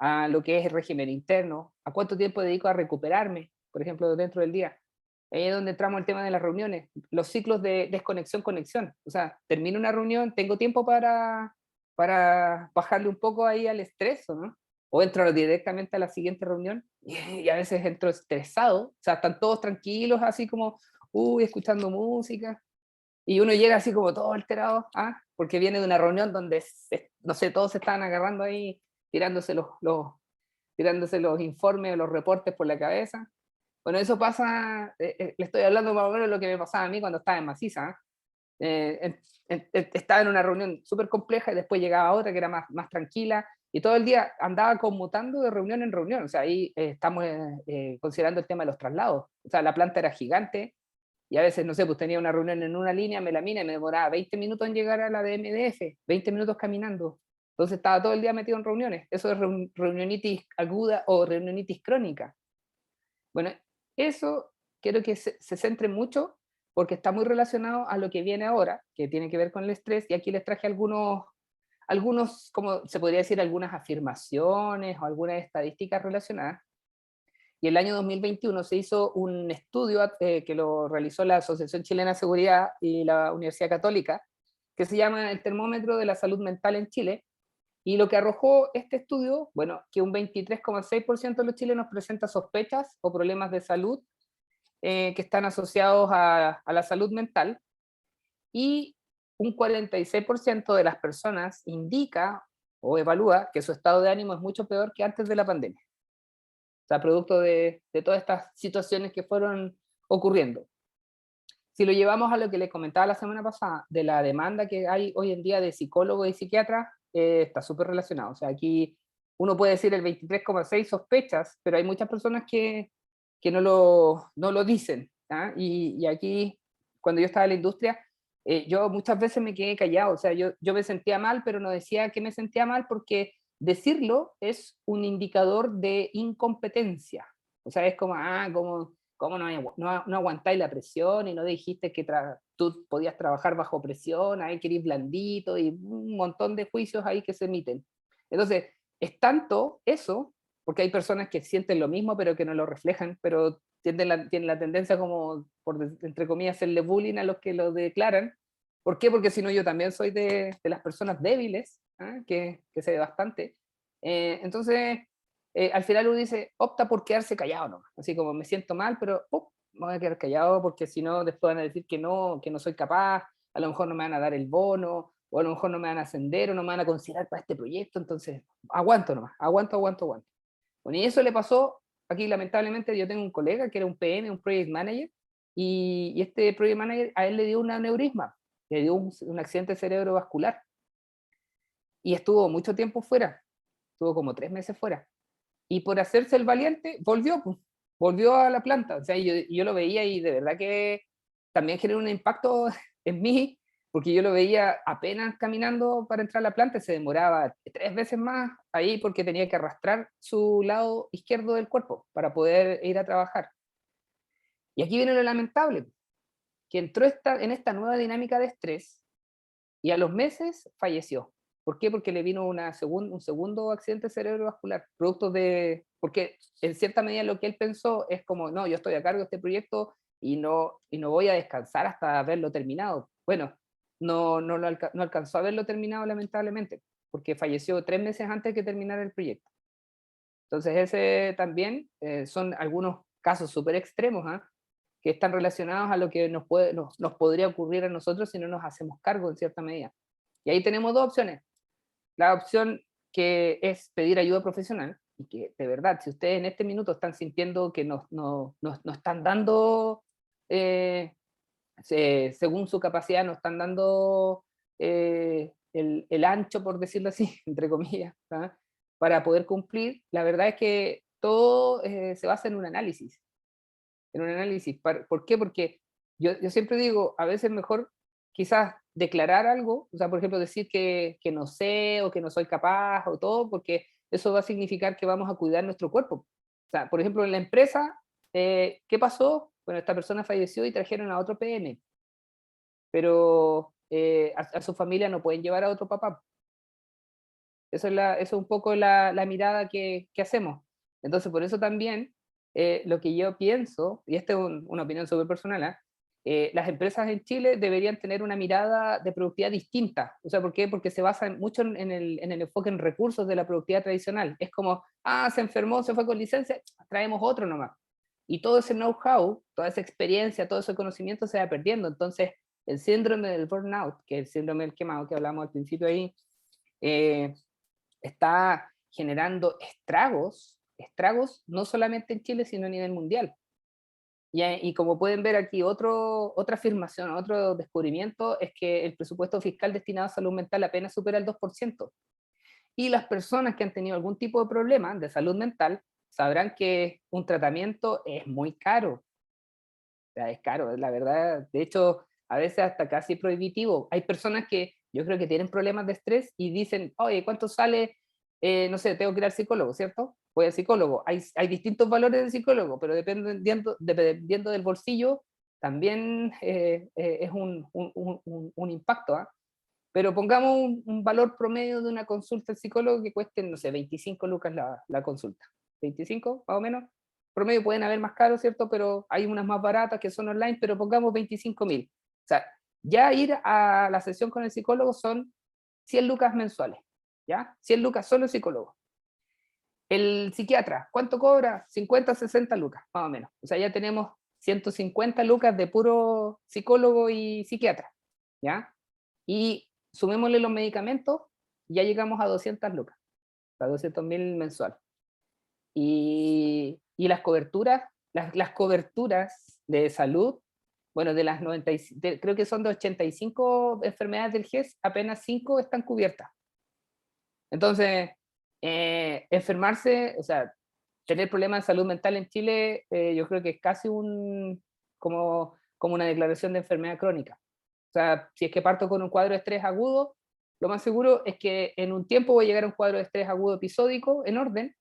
a lo que es el régimen interno? ¿A cuánto tiempo dedico a recuperarme, por ejemplo, dentro del día? Ahí es donde entramos el tema de las reuniones, los ciclos de desconexión-conexión. O sea, termino una reunión, tengo tiempo para bajarle un poco ahí al estrés, ¿no? O entro directamente a la siguiente reunión y a veces entro estresado. O sea, están todos tranquilos, así como, escuchando música. Y uno llega así como todo alterado, porque viene de una reunión donde, no sé, todos se estaban agarrando ahí, tirándose tirándose los informes o los reportes por la cabeza. Bueno, eso pasa, le estoy hablando más o menos de lo que me pasaba a mí cuando estaba en Maciza. Estaba en una reunión súper compleja y después llegaba otra que era más tranquila, y todo el día andaba conmutando de reunión en reunión. O sea, ahí estamos considerando el tema de los traslados. O sea, la planta era gigante, y a veces, no sé, pues tenía una reunión en una línea, me demoraba 20 minutos en llegar a la de MDF, 20 minutos caminando. Entonces estaba todo el día metido en reuniones. Eso es reunionitis aguda o reunionitis crónica. Bueno, eso quiero que se centre mucho porque está muy relacionado a lo que viene ahora, que tiene que ver con el estrés, y aquí les traje algunos, como se podría decir, algunas afirmaciones o algunas estadísticas relacionadas. Y el año 2021 se hizo un estudio que lo realizó la Asociación Chilena de Seguridad y la Universidad Católica, que se llama el termómetro de la salud mental en Chile, y lo que arrojó este estudio, bueno, que un 23,6% de los chilenos presenta sospechas o problemas de salud que están asociados a la salud mental, y un 46% de las personas indica o evalúa que su estado de ánimo es mucho peor que antes de la pandemia. O sea, producto de todas estas situaciones que fueron ocurriendo. Si lo llevamos a lo que les comentaba la semana pasada, de la demanda que hay hoy en día de psicólogos y psiquiatras, está súper relacionado. O sea, aquí uno puede decir el 23,6 sospechas, pero hay muchas personas que no lo dicen. ¿Ah? Y aquí, cuando yo estaba en la industria, yo muchas veces me quedé callado. O sea, yo me sentía mal, pero no decía que me sentía mal porque decirlo es un indicador de incompetencia. O sea, es como, ¿cómo no aguantáis la presión y no dijiste que tú podías trabajar bajo presión, ahí querís blandito y un montón de juicios ahí que se emiten? Entonces, es tanto eso, porque hay personas que sienten lo mismo pero que no lo reflejan, pero tienen la tendencia como, entre comillas, hacerle bullying a los que lo declaran. ¿Por qué? Porque si no, yo también soy de las personas débiles, que se ve bastante. Entonces, al final uno dice, opta por quedarse callado, ¿no? Así como me siento mal, pero me voy a quedar callado porque si no, después van a decir que no soy capaz, a lo mejor no me van a dar el bono, o a lo mejor no me van a ascender, o no me van a considerar para este proyecto, entonces aguanto nomás, aguanto. Bueno, y eso le pasó, aquí lamentablemente yo tengo un colega que era un PM, un Project Manager, y este Project Manager a él le dio un aneurisma, le dio un accidente cerebrovascular, y estuvo mucho tiempo fuera, estuvo como 3 meses fuera. Y por hacerse el valiente, volvió a la planta. O sea, yo lo veía y de verdad que también generó un impacto en mí, porque yo lo veía apenas caminando para entrar a la planta, se demoraba 3 veces más ahí porque tenía que arrastrar su lado izquierdo del cuerpo para poder ir a trabajar. Y aquí viene lo lamentable, que entró en esta nueva dinámica de estrés y a los meses falleció. ¿Por qué? Porque le vino un segundo accidente cerebrovascular, producto porque en cierta medida lo que él pensó es como, no, yo estoy a cargo de este proyecto y no voy a descansar hasta verlo terminado. Bueno, no alcanzó a verlo terminado lamentablemente, porque falleció 3 meses antes que terminara el proyecto. Entonces ese también son algunos casos súper extremos, que están relacionados a lo que nos podría ocurrir a nosotros si no nos hacemos cargo en cierta medida. Y ahí tenemos 2 opciones. La opción que es pedir ayuda profesional, y que de verdad, si ustedes en este minuto están sintiendo que no están dando, según su capacidad, no están dando el ancho, por decirlo así, entre comillas, para poder cumplir, la verdad es que todo se basa en un análisis. ¿Por qué? Porque yo siempre digo, a veces mejor quizás declarar algo, o sea, por ejemplo, decir que no sé o que no soy capaz o todo, porque eso va a significar que vamos a cuidar nuestro cuerpo. O sea, por ejemplo, en la empresa, ¿qué pasó? Bueno, esta persona falleció y trajeron a otro PM, pero a su familia no pueden llevar a otro papá. Eso es un poco la mirada que hacemos. Entonces, por eso también lo que yo pienso, y esta es una opinión súper personal, las empresas en Chile deberían tener una mirada de productividad distinta. O sea, ¿por qué? Porque se basa mucho en el enfoque en recursos de la productividad tradicional. Es como, se enfermó, se fue con licencia, traemos otro nomás. Y todo ese know-how, toda esa experiencia, todo ese conocimiento se va perdiendo. Entonces, el síndrome del burnout, que es el síndrome del quemado que hablamos al principio ahí, está generando estragos no solamente en Chile, sino a nivel mundial. Y como pueden ver aquí, otra afirmación, otro descubrimiento es que el presupuesto fiscal destinado a salud mental apenas supera el 2%. Y las personas que han tenido algún tipo de problema de salud mental sabrán que un tratamiento es muy caro. O sea, es caro, la verdad. De hecho, a veces hasta casi prohibitivo. Hay personas que yo creo que tienen problemas de estrés y dicen, oye, ¿cuánto sale? No sé, tengo que ir al psicólogo, ¿cierto? Voy al psicólogo. Hay distintos valores de psicólogo, pero dependiendo del bolsillo, también es un impacto, ¿ah? Pero pongamos un valor promedio de una consulta al psicólogo que cueste, no sé, 25 lucas la consulta. 25, más o menos. Promedio pueden haber más caros, ¿cierto? Pero hay unas más baratas que son online, pero pongamos 25.000. O sea, ya ir a la sesión con el psicólogo son 100 lucas mensuales, ¿ya? 100 lucas solo el psicólogo. El psiquiatra, ¿cuánto cobra? 50, 60 lucas, más o menos. O sea, ya tenemos 150 lucas de puro psicólogo y psiquiatra, ¿ya? Y sumémosle los medicamentos, ya llegamos a 200 lucas, a 200.000 mensual. Y las coberturas, las coberturas de salud, bueno, de las 90, creo que son de 85 enfermedades del GES, apenas 5 están cubiertas. Entonces, enfermarse, o sea, tener problemas de salud mental en Chile, yo creo que es casi como una declaración de enfermedad crónica. O sea, si es que parto con un cuadro de estrés agudo, lo más seguro es que en un tiempo voy a llegar a un cuadro de estrés agudo episódico en orden,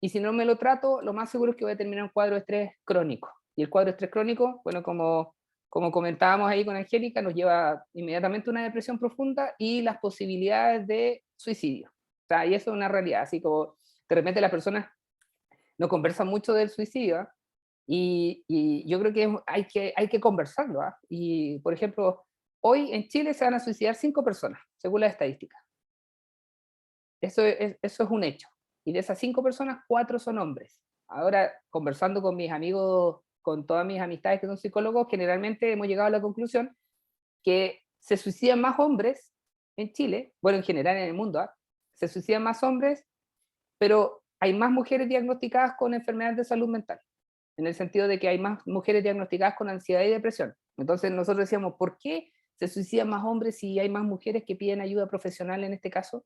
y si no me lo trato, lo más seguro es que voy a terminar un cuadro de estrés crónico. Y el cuadro de estrés crónico, bueno, como comentábamos ahí con Angélica, nos lleva inmediatamente a una depresión profunda y las posibilidades de suicidio. O sea, y eso es una realidad, así como de repente las personas no conversan mucho del suicidio, ¿eh? Y yo creo que hay que conversarlo, ¿eh? Y, por ejemplo, hoy en Chile se van a suicidar 5 personas, según las estadísticas. Eso es un hecho. Y de esas 5 personas, 4 son hombres. Ahora, conversando con mis amigos, con todas mis amistades que son psicólogos, generalmente hemos llegado a la conclusión que se suicidan más hombres en Chile, bueno, en general en el mundo, ¿eh? Se suicidan más hombres, pero hay más mujeres diagnosticadas con enfermedades de salud mental, en el sentido de que hay más mujeres diagnosticadas con ansiedad y depresión. Entonces nosotros decíamos, ¿por qué se suicidan más hombres si hay más mujeres que piden ayuda profesional en este caso?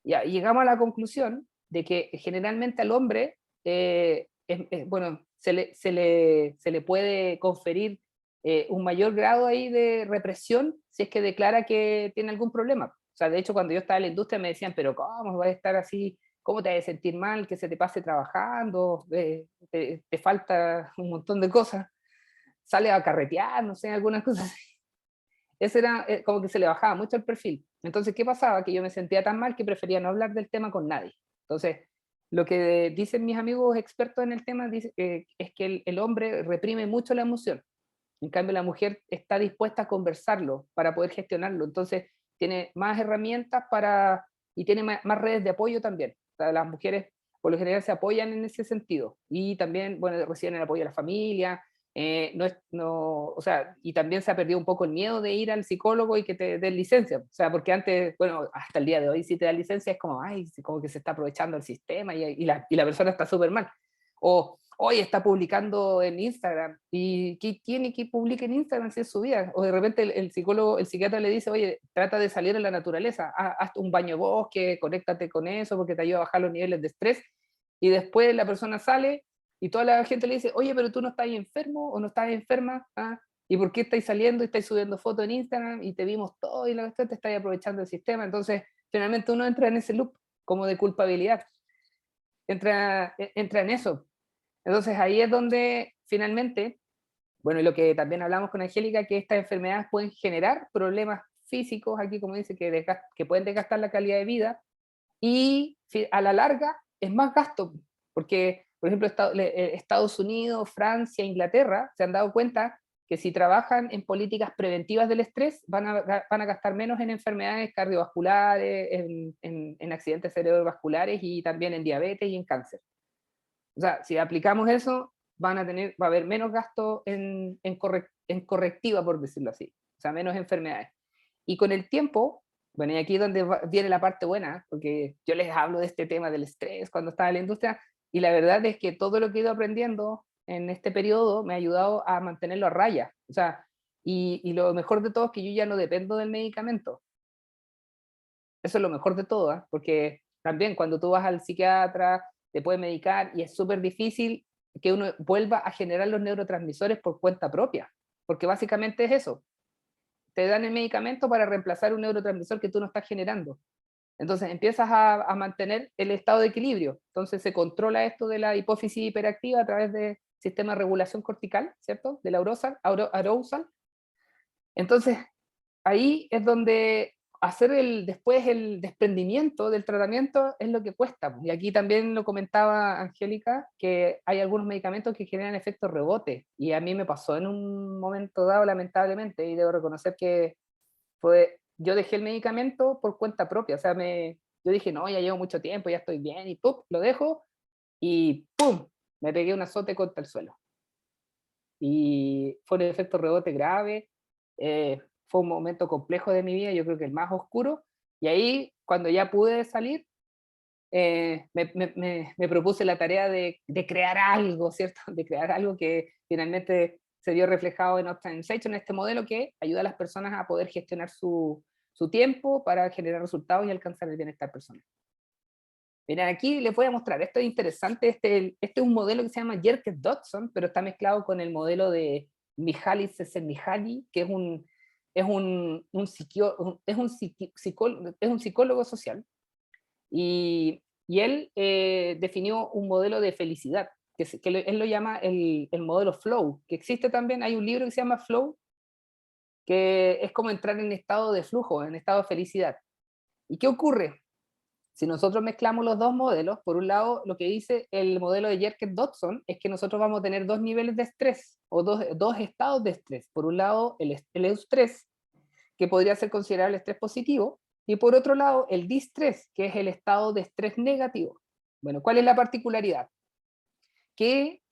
Ya, y llegamos a la conclusión de que generalmente al hombre, bueno, se le puede conferir un mayor grado ahí de represión si es que declara que tiene algún problema. O sea, de hecho, cuando yo estaba en la industria me decían, pero ¿cómo vas a estar así? ¿Cómo te vas a sentir mal? Que se te pase trabajando, te falta un montón de cosas, sales a carretear, no sé, algunas cosas así. Ese era como que se le bajaba mucho el perfil. Entonces, ¿qué pasaba? Que yo me sentía tan mal que prefería no hablar del tema con nadie. Entonces, lo que dicen mis amigos expertos en el tema es que el hombre reprime mucho la emoción. En cambio, la mujer está dispuesta a conversarlo para poder gestionarlo. Entonces, tiene más herramientas y tiene más redes de apoyo también. O sea, las mujeres, por lo general, se apoyan en ese sentido. Y también, bueno, reciben el apoyo de la familia. O sea, y también se ha perdido un poco el miedo de ir al psicólogo y que te den licencia. O sea, porque antes, bueno, hasta el día de hoy, si te dan licencia es como, ay, como que se está aprovechando el sistema y la persona está súper mal. O, hoy está publicando en Instagram, y ¿qué tiene que publicar en Instagram si es su vida? O de repente el psicólogo, el psiquiatra le dice, oye, trata de salir a la naturaleza, haz un baño de bosque, conéctate con eso porque te ayuda a bajar los niveles de estrés, y después la persona sale y toda la gente le dice, oye, pero tú no estás enfermo o no estás enferma, ¿ah? ¿Y por qué estáis saliendo y estáis subiendo fotos en Instagram y te vimos todo y la cuestión, te estáis aprovechando del sistema? Entonces, finalmente uno entra en ese loop como de culpabilidad, entra en eso. Entonces ahí es donde finalmente, bueno, y lo que también hablamos con Angélica, que estas enfermedades pueden generar problemas físicos, aquí como dice, que pueden desgastar la calidad de vida, y a la larga es más gasto, porque, por ejemplo, Estados Unidos, Francia, Inglaterra se han dado cuenta que si trabajan en políticas preventivas del estrés, van a gastar menos en enfermedades cardiovasculares, en accidentes cerebrovasculares y también en diabetes y en cáncer. O sea, si aplicamos eso, va a haber menos gasto en correctiva, por decirlo así. O sea, menos enfermedades. Y con el tiempo, bueno, y aquí es donde viene la parte buena, porque yo les hablo de este tema del estrés cuando estaba en la industria, y la verdad es que todo lo que he ido aprendiendo en este periodo me ha ayudado a mantenerlo a raya. O sea, y lo mejor de todo es que yo ya no dependo del medicamento. Eso es lo mejor de todo, ¿eh? Porque también cuando tú vas al psiquiatra, te puede medicar y es súper difícil que uno vuelva a generar los neurotransmisores por cuenta propia, porque básicamente es eso. Te dan el medicamento para reemplazar un neurotransmisor que tú no estás generando. Entonces empiezas a mantener el estado de equilibrio. Entonces se controla esto de la hipófisis hiperactiva a través sistema de regulación cortical, ¿cierto? Del arousal. Entonces, ahí es donde hacer después el desprendimiento del tratamiento es lo que cuesta. Y aquí también lo comentaba Angélica, que hay algunos medicamentos que generan efectos rebote, y a mí me pasó en un momento dado, lamentablemente, y debo reconocer que yo dejé el medicamento por cuenta propia, o sea, yo dije, no, ya llevo mucho tiempo, ya estoy bien, y ¡pum!, lo dejo, y ¡pum!, me pegué un azote contra el suelo. Y fue un efecto rebote grave, fue un momento complejo de mi vida, yo creo que el más oscuro, y ahí, cuando ya pude salir, me propuse la tarea de crear algo, ¿cierto? De crear algo que finalmente se vio reflejado en Optimization, en este modelo que ayuda a las personas a poder gestionar su tiempo para generar resultados y alcanzar el bienestar personal. Miren, aquí les voy a mostrar, esto es interesante, este es un modelo que se llama Yerkes-Dodson, pero está mezclado con el modelo de Mihaly Csikszentmihalyi, que es un psicólogo social, y él definió un modelo de felicidad, él lo llama el modelo Flow, que existe también, hay un libro que se llama Flow, que es como entrar en estado de flujo, en estado de felicidad. ¿Y qué ocurre? Si nosotros mezclamos los dos modelos, por un lado, lo que dice el modelo de Yerkes-Dodson es que nosotros vamos a tener dos niveles de estrés, o dos estados de estrés. Por un lado, el eustrés, que podría ser considerado el estrés positivo, y por otro lado, el distrés, que es el estado de estrés negativo. Bueno, ¿cuál es la particularidad? Que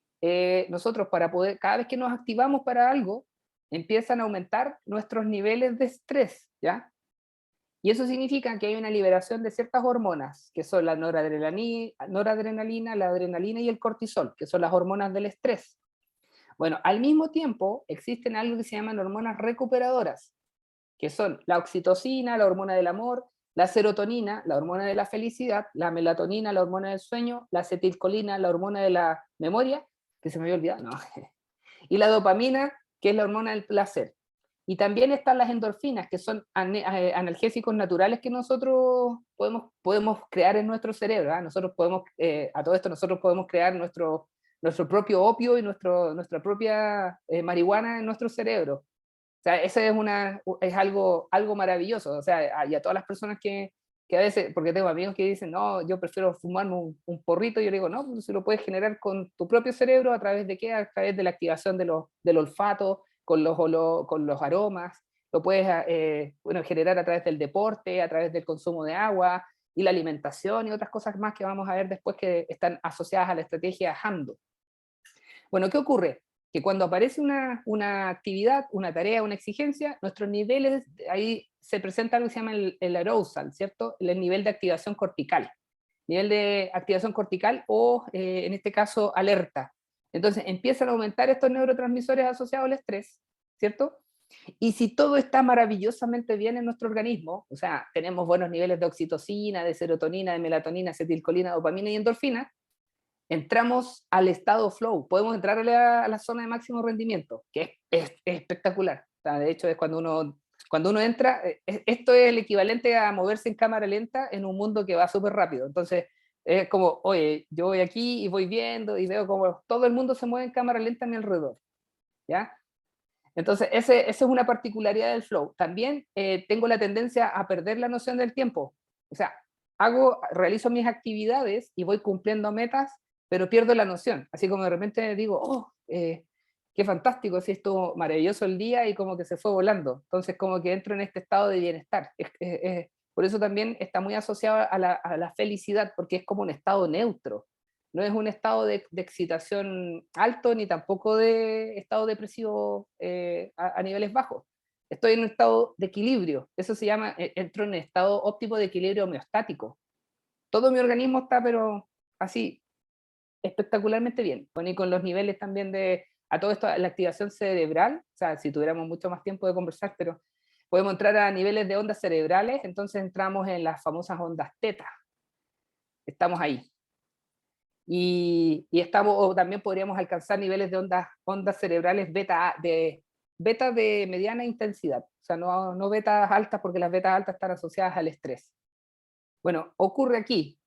nosotros, cada vez que nos activamos para algo, empiezan a aumentar nuestros niveles de estrés, ¿ya? Y eso significa que hay una liberación de ciertas hormonas, que son la noradrenalina, la adrenalina y el cortisol, que son las hormonas del estrés. Bueno, al mismo tiempo existen algo que se llaman hormonas recuperadoras, que son la oxitocina, la hormona del amor, la serotonina, la hormona de la felicidad, la melatonina, la hormona del sueño, la acetilcolina, la hormona de la memoria, que se me había olvidado, no, y la dopamina, que es la hormona del placer. Y también están las endorfinas, que son analgésicos naturales que nosotros podemos crear en nuestro cerebro. Nosotros podemos, a todo esto nosotros podemos crear nuestro propio opio y nuestra propia marihuana en nuestro cerebro. O sea, eso es algo maravilloso. O sea, y a todas las personas que a veces, porque tengo amigos que dicen, no, yo prefiero fumarme un porrito, y yo digo, no, pues si lo puedes generar con tu propio cerebro, ¿a través de qué? A través de la activación del olfato, con los aromas, lo puedes generar a través del deporte, a través del consumo de agua, y la alimentación, y otras cosas más que vamos a ver después que están asociadas a la estrategia HAMDO. Bueno, ¿qué ocurre? Que cuando aparece una actividad, una tarea, una exigencia, nuestros niveles, ahí se presenta algo que se llama el arousal, ¿cierto? El nivel de activación cortical. Nivel de activación cortical o, en este caso, alerta. Entonces empiezan a aumentar estos neurotransmisores asociados al estrés, ¿cierto? Y si todo está maravillosamente bien en nuestro organismo, o sea, tenemos buenos niveles de oxitocina, de serotonina, de melatonina, acetilcolina, dopamina y endorfina, entramos al estado flow, podemos entrar a la zona de máximo rendimiento, que es espectacular. O sea, de hecho, es cuando uno entra, esto es el equivalente a moverse en cámara lenta en un mundo que va súper rápido. Entonces, es como, oye, yo voy aquí y voy viendo y veo como todo el mundo se mueve en cámara lenta a mi alrededor, ¿ya? Entonces, esa es una particularidad del flow. También tengo la tendencia a perder la noción del tiempo. O sea, realizo mis actividades y voy cumpliendo metas, pero pierdo la noción. Así como de repente digo, oh, qué fantástico, si estuvo maravilloso el día, y como que se fue volando. Entonces, como que entro en este estado de bienestar. Por eso también está muy asociado a la felicidad, porque es como un estado neutro. No es un estado de excitación alto, ni tampoco de estado depresivo a niveles bajos. Estoy en un estado de equilibrio. Eso se llama, entro en un estado óptimo de equilibrio homeostático. Todo mi organismo está, pero así, espectacularmente bien. Bueno, y con los niveles también a todo esto, la activación cerebral, o sea, si tuviéramos mucho más tiempo de conversar, pero podemos entrar a niveles de ondas cerebrales, entonces entramos en las famosas ondas teta. Estamos ahí. Y o también podríamos alcanzar niveles de ondas cerebrales beta de mediana intensidad, o sea, no betas altas, porque las betas altas están asociadas al estrés. Bueno, ocurre aquí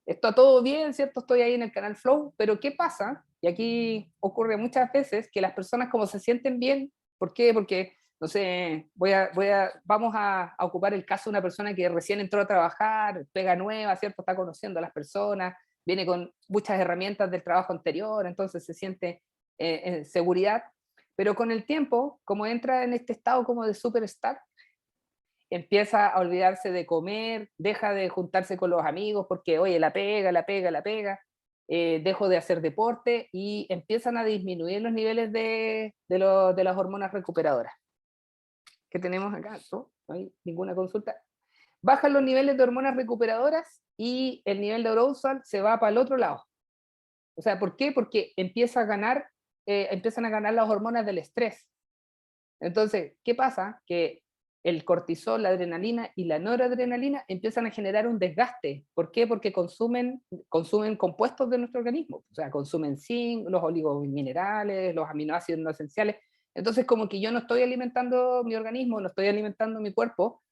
está todo bien, ¿cierto? Estoy ahí en el canal Flow, pero ¿qué pasa? Y aquí ocurre muchas veces que las personas como se sienten bien, ¿por qué? Porque, no sé, vamos a ocupar el caso de una persona que recién entró a trabajar, pega nueva, ¿cierto? Está conociendo a las personas, viene con muchas herramientas del trabajo anterior, entonces se siente en seguridad, pero con el tiempo, como entra en este estado como de superstar, empieza a olvidarse de comer, deja de juntarse con los amigos porque, oye, la pega, dejo de hacer deporte y empiezan a disminuir los niveles de las hormonas recuperadoras. ¿Qué tenemos acá? No hay ninguna consulta. Bajan los niveles de hormonas recuperadoras y el nivel de arousal se va para el otro lado. O sea, ¿por qué? Porque empiezan a ganar las hormonas del estrés. Entonces, ¿qué pasa? Que el cortisol, la adrenalina y la noradrenalina empiezan a generar un desgaste. ¿Por qué? Porque consumen compuestos de nuestro organismo. O sea, consumen zinc, los oligominerales, los aminoácidos no esenciales. Entonces, como que yo no estoy alimentando mi organismo, no estoy alimentando mi cuerpo.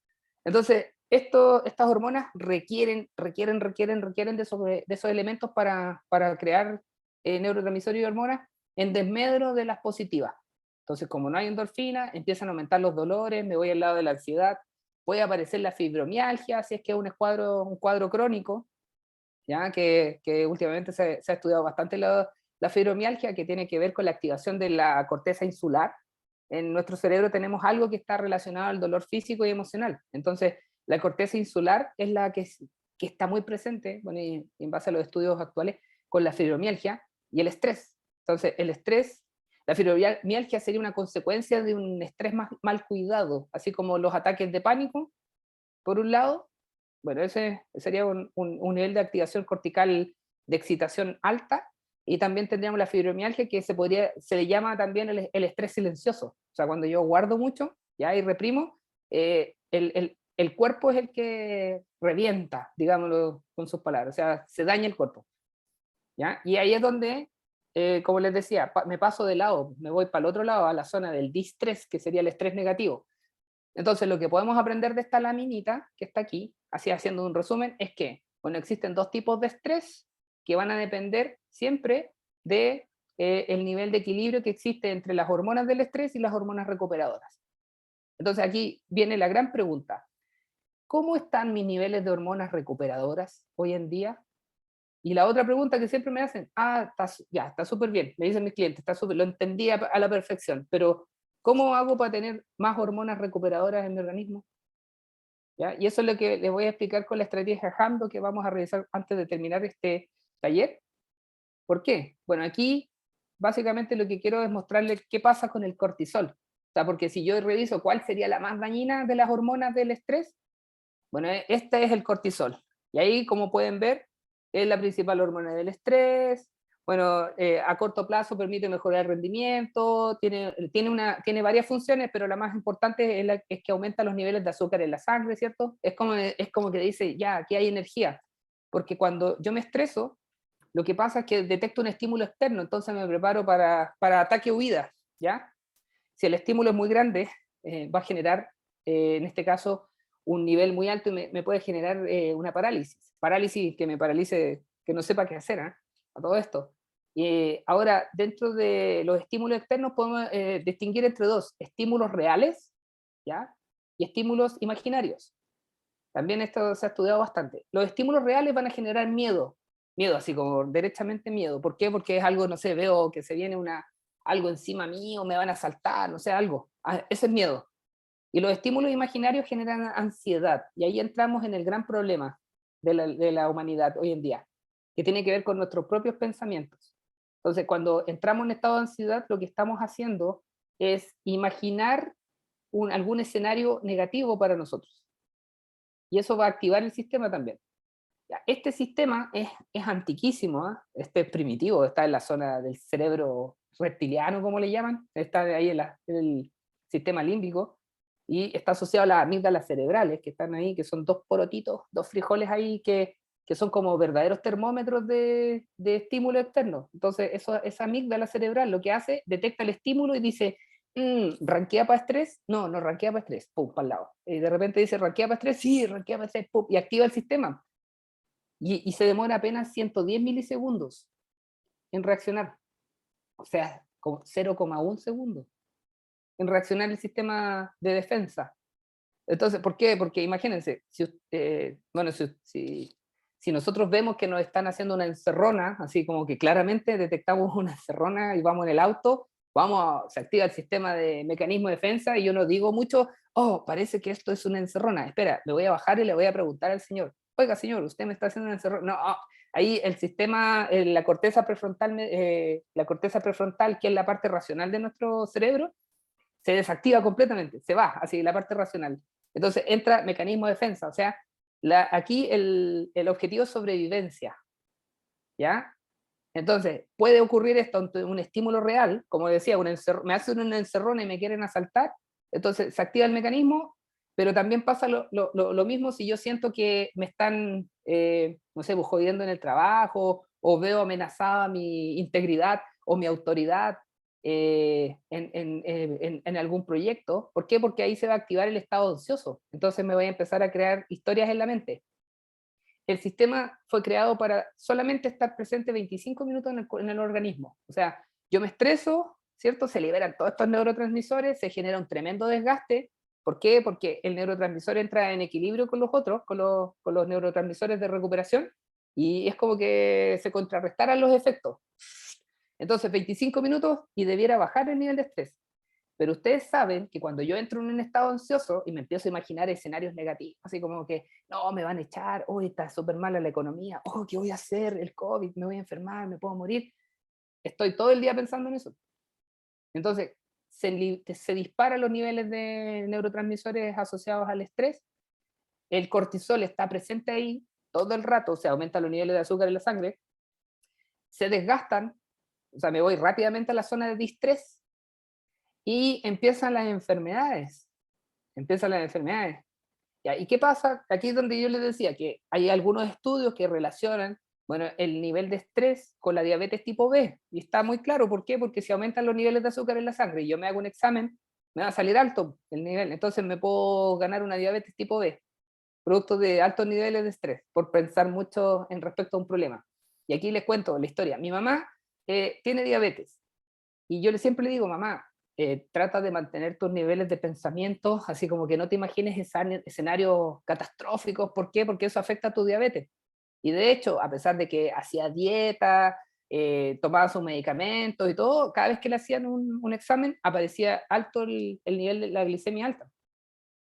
Entonces, estas hormonas requieren de esos elementos para crear neurotransmisores y hormonas en desmedro de las positivas. Entonces, como no hay endorfina, empiezan a aumentar los dolores, me voy al lado de la ansiedad, puede aparecer la fibromialgia, si es que es un cuadro crónico, ya que últimamente se ha estudiado bastante la fibromialgia, que tiene que ver con la activación de la corteza insular. En nuestro cerebro tenemos algo que está relacionado al dolor físico y emocional. Entonces, la corteza insular es la que está muy presente, bueno, y en base a los estudios actuales, con la fibromialgia y el estrés. Entonces, el estrés, la fibromialgia sería una consecuencia de un estrés mal cuidado, así como los ataques de pánico, por un lado. Bueno, ese sería un nivel de activación cortical de excitación alta, y también tendríamos la fibromialgia, que se le llama también el estrés silencioso. O sea, cuando yo guardo mucho, ya, y reprimo, el cuerpo es el que revienta, digámoslo con sus palabras, o sea, se daña el cuerpo, ¿ya? Y ahí es donde, como les decía, me paso de lado, me voy para el otro lado, a la zona del distrés, que sería el estrés negativo. Entonces, lo que podemos aprender de esta laminita que está aquí, así haciendo un resumen, es que, bueno, existen dos tipos de estrés que van a depender siempre de el nivel de equilibrio que existe entre las hormonas del estrés y las hormonas recuperadoras. Entonces, aquí viene la gran pregunta: ¿cómo están mis niveles de hormonas recuperadoras hoy en día? Y la otra pregunta que siempre me hacen: está súper bien, me dicen mis clientes, está súper, lo entendí a la perfección, pero ¿cómo hago para tener más hormonas recuperadoras en mi organismo? ¿Ya? Y eso es lo que les voy a explicar con la estrategia HAMDO que vamos a revisar antes de terminar este taller. ¿Por qué? Bueno, aquí básicamente lo que quiero es mostrarles qué pasa con el cortisol. O sea, porque si yo reviso cuál sería la más dañina de las hormonas del estrés, bueno, este es el cortisol. Y ahí, como pueden ver, es la principal hormona del estrés. Bueno, a corto plazo permite mejorar el rendimiento, tiene varias funciones, pero la más importante es que aumenta los niveles de azúcar en la sangre, ¿cierto? Es como que dice, ya, aquí hay energía. Porque cuando yo me estreso, lo que pasa es que detecto un estímulo externo, entonces me preparo para ataque-huida, ¿ya? Si el estímulo es muy grande, va a generar, en este caso, un nivel muy alto y me puede generar una parálisis que me paralice, que no sepa qué hacer, ¿eh? A todo esto. Ahora, dentro de los estímulos externos podemos distinguir entre dos: estímulos reales, ¿ya? Y estímulos imaginarios. También esto se ha estudiado bastante. Los estímulos reales van a generar miedo así como derechamente miedo. ¿Por qué? Porque es algo, no sé, veo que se viene algo encima mío, me van a saltar, no sé, algo. Ese es miedo. Y los estímulos imaginarios generan ansiedad. Y ahí entramos en el gran problema de la humanidad hoy en día, que tiene que ver con nuestros propios pensamientos. Entonces, cuando entramos en estado de ansiedad, lo que estamos haciendo es imaginar algún escenario negativo para nosotros. Y eso va a activar el sistema también. Este sistema es antiquísimo, ¿eh? Este es primitivo, está en la zona del cerebro reptiliano, como le llaman, está ahí en el sistema límbico, y está asociado a las amígdalas cerebrales, que están ahí, que son dos porotitos, dos frijoles ahí, que son como verdaderos termómetros de estímulo externo. Entonces, esa amígdala cerebral lo que hace, detecta el estímulo y dice, ¿ranquea para estrés? No, no ranquea para estrés, pum, para el lado. Y de repente dice, ¿ranquea para estrés? Sí, ranquea para estrés, pum, y activa el sistema. y se demora apenas 110 milisegundos en reaccionar. O sea, como 0,1 segundo en reaccionar el sistema de defensa. Entonces, ¿por qué? Porque imagínense, si nosotros vemos que nos están haciendo una encerrona, así como que claramente detectamos una encerrona y vamos en el auto, se activa el sistema de mecanismo de defensa y yo no digo mucho, oh, parece que esto es una encerrona, espera, me voy a bajar y le voy a preguntar al señor, oiga señor, usted me está haciendo una encerrona, no, ahí el sistema, la corteza prefrontal, que es la parte racional de nuestro cerebro, se desactiva completamente, se va, así la parte racional. Entonces entra mecanismo de defensa, o sea, aquí el objetivo es sobrevivencia, ¿ya? Entonces, puede ocurrir esto ante un estímulo real, como decía, me hacen una encerrona y me quieren asaltar, entonces se activa el mecanismo, pero también pasa lo mismo si yo siento que me están, no sé, jodiendo en el trabajo, o veo amenazada mi integridad o mi autoridad en algún proyecto. ¿Por qué? Porque ahí se va a activar el estado ansioso, entonces me voy a empezar a crear historias en la mente. El sistema fue creado para solamente estar presente 25 minutos en el organismo. O sea, yo me estreso, ¿cierto? Se liberan todos estos neurotransmisores, se genera un tremendo desgaste. ¿Por qué? Porque el neurotransmisor entra en equilibrio con los otros, con los neurotransmisores de recuperación, y es como que se contrarrestaran los efectos. Entonces, 25 minutos y debiera bajar el nivel de estrés. Pero ustedes saben que cuando yo entro en un estado ansioso y me empiezo a imaginar escenarios negativos, así como que, no, me van a echar, hoy está súper mala la economía, oh, ¿qué voy a hacer? El COVID, me voy a enfermar, me puedo morir. Estoy todo el día pensando en eso. Entonces, se disparan los niveles de neurotransmisores asociados al estrés, el cortisol está presente ahí todo el rato, o sea, aumentan los niveles de azúcar en la sangre, se desgastan, o sea, me voy rápidamente a la zona de distrés, y empiezan las enfermedades. Empiezan las enfermedades. ¿Ya? ¿Y qué pasa? Aquí es donde yo les decía que hay algunos estudios que relacionan, bueno, el nivel de estrés con la diabetes tipo B. Y está muy claro, ¿por qué? Porque si aumentan los niveles de azúcar en la sangre y yo me hago un examen, me va a salir alto el nivel. Entonces me puedo ganar una diabetes tipo B, producto de altos niveles de estrés, por pensar mucho en respecto a un problema. Y aquí les cuento la historia. Mi mamá tiene diabetes. Y yo siempre le digo, mamá, trata de mantener tus niveles de pensamiento, así como que no te imagines escenarios catastróficos. ¿Por qué? Porque eso afecta a tu diabetes. Y de hecho, a pesar de que hacía dieta, tomaba sus medicamentos y todo, cada vez que le hacían un examen aparecía alto el nivel de la glicemia alta.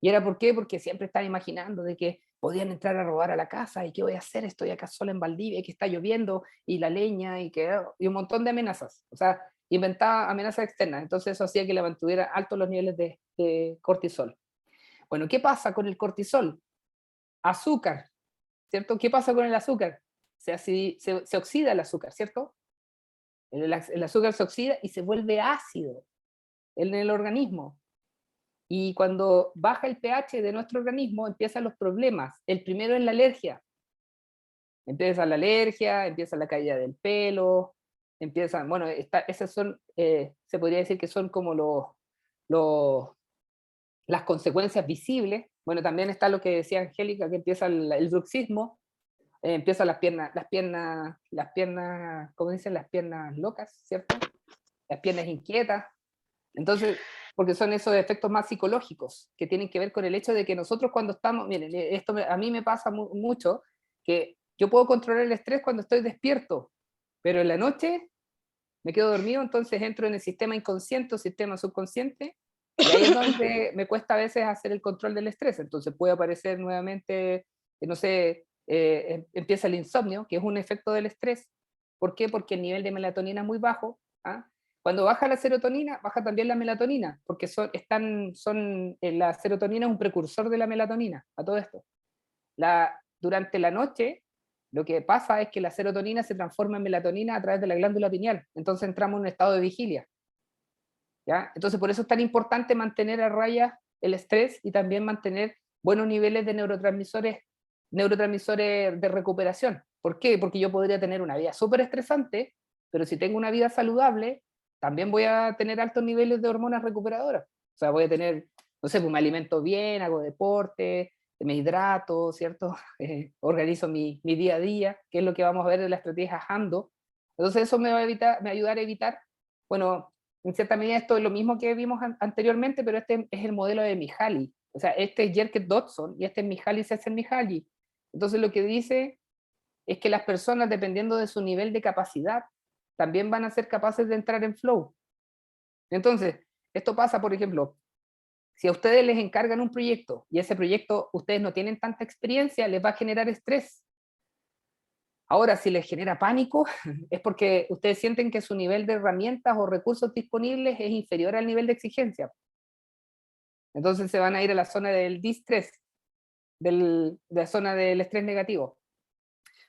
¿Y era por qué? Porque siempre estaba imaginando de que podían entrar a robar a la casa y qué voy a hacer, estoy acá sola en Valdivia, que está lloviendo y la leña y un montón de amenazas. O sea, inventaba amenazas externas, entonces eso hacía que le mantuviera altos los niveles de cortisol. Bueno, ¿qué pasa con el cortisol? Azúcar, ¿cierto? ¿Qué pasa con el azúcar? Se oxida el azúcar, ¿cierto? El azúcar se oxida y se vuelve ácido en el organismo. Y cuando baja el pH de nuestro organismo, empiezan los problemas. El primero es la alergia. Empieza la alergia, empieza la caída del pelo, empiezan, bueno, esas son, se podría decir que son como las consecuencias visibles. Bueno, también está lo que decía Angélica, que empieza el bruxismo, empiezan las piernas, ¿cómo dicen? Las piernas locas, ¿cierto? Las piernas inquietas. Entonces, porque son esos efectos más psicológicos, que tienen que ver con el hecho de que nosotros cuando estamos, miren, esto a mí me pasa mucho, que yo puedo controlar el estrés cuando estoy despierto, pero en la noche me quedo dormido, entonces entro en el sistema inconsciente o sistema subconsciente, y ahí es donde me cuesta a veces hacer el control del estrés, entonces puede aparecer nuevamente, no sé, empieza el insomnio, que es un efecto del estrés. ¿Por qué? Porque el nivel de melatonina es muy bajo. ¿Ah? Cuando baja la serotonina, baja también la melatonina, porque la serotonina es un precursor de la melatonina, a todo esto. Durante la noche, lo que pasa es que la serotonina se transforma en melatonina a través de la glándula pineal, entonces entramos en un estado de vigilia. ¿Ya? Entonces por eso es tan importante mantener a raya el estrés y también mantener buenos niveles de neurotransmisores de recuperación. ¿Por qué? Porque yo podría tener una vida súper estresante, pero si tengo una vida saludable, también voy a tener altos niveles de hormonas recuperadoras. O sea, voy a tener, no sé, pues me alimento bien, hago deporte, me hidrato, ¿cierto? Organizo mi día a día, que es lo que vamos a ver en la estrategia Hando. Entonces eso me va a ayudar a evitar, bueno, en cierta medida esto es lo mismo que vimos anteriormente, pero este es el modelo de Mihaly. O sea, este es Jerker Dodson y este es Mihaly Csikszentmihalyi. Entonces lo que dice es que las personas, dependiendo de su nivel de capacidad, también van a ser capaces de entrar en flow. Entonces, esto pasa, por ejemplo, si a ustedes les encargan un proyecto y ese proyecto ustedes no tienen tanta experiencia, les va a generar estrés. Ahora, si les genera pánico, es porque ustedes sienten que su nivel de herramientas o recursos disponibles es inferior al nivel de exigencia. Entonces se van a ir a la zona del distrés, de la zona del estrés negativo.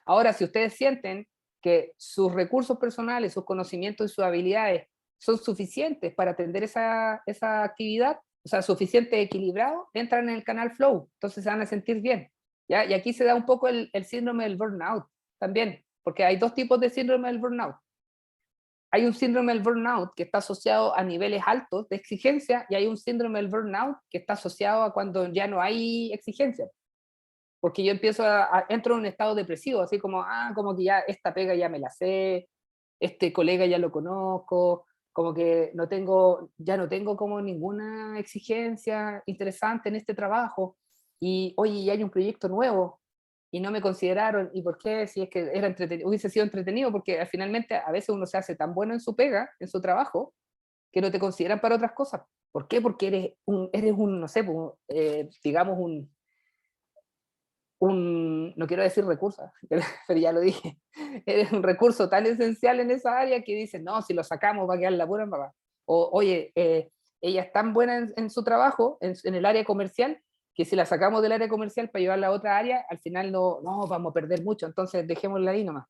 Ahora, si ustedes sienten que sus recursos personales, sus conocimientos y sus habilidades son suficientes para atender esa actividad, o sea, suficiente equilibrado, entran en el canal flow, entonces se van a sentir bien. ¿Ya? Y aquí se da un poco el síndrome del burnout también, porque hay dos tipos de síndrome del burnout. Hay un síndrome del burnout que está asociado a niveles altos de exigencia y hay un síndrome del burnout que está asociado a cuando ya no hay exigencia. Porque yo entro en un estado depresivo, así como, como que ya esta pega ya me la sé, este colega ya lo conozco, como que ya no tengo como ninguna exigencia interesante en este trabajo, y oye, ya hay un proyecto nuevo, y no me consideraron, ¿y por qué? Si es que hubiese sido entretenido, porque finalmente a veces uno se hace tan bueno en su pega, en su trabajo, que no te consideran para otras cosas. ¿Por qué? Porque eres un no sé, digamos no quiero decir recurso, pero ya lo dije, eres un recurso tan esencial en esa área que dicen, no, si lo sacamos va a quedar la pura mamá. O, oye, ella es tan buena en su trabajo, en el área comercial, que si la sacamos del área comercial para llevarla a otra área, al final no vamos a perder mucho, entonces dejémosla ahí nomás.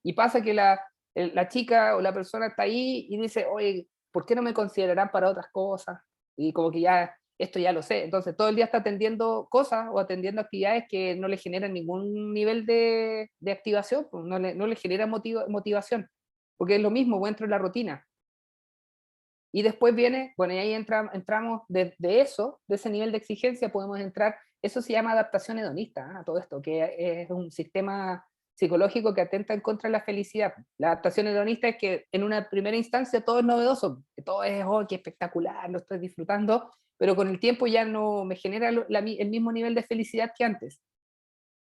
Y pasa que la chica o la persona está ahí y dice, oye, ¿por qué no me considerarán para otras cosas? Y como que ya, esto ya lo sé. Entonces todo el día está atendiendo cosas o atendiendo actividades que no le generan ningún nivel de activación, pues, no le genera motivación. Porque es lo mismo, pues entro en la rutina. Y después viene, bueno, y ahí entramos de eso, de ese nivel de exigencia, podemos entrar, eso se llama adaptación hedonista, todo esto, que es un sistema psicológico que atenta en contra de la felicidad. La adaptación hedonista es que en una primera instancia todo es novedoso, que todo es, oh, qué espectacular, lo estoy disfrutando, pero con el tiempo ya no me genera el mismo nivel de felicidad que antes.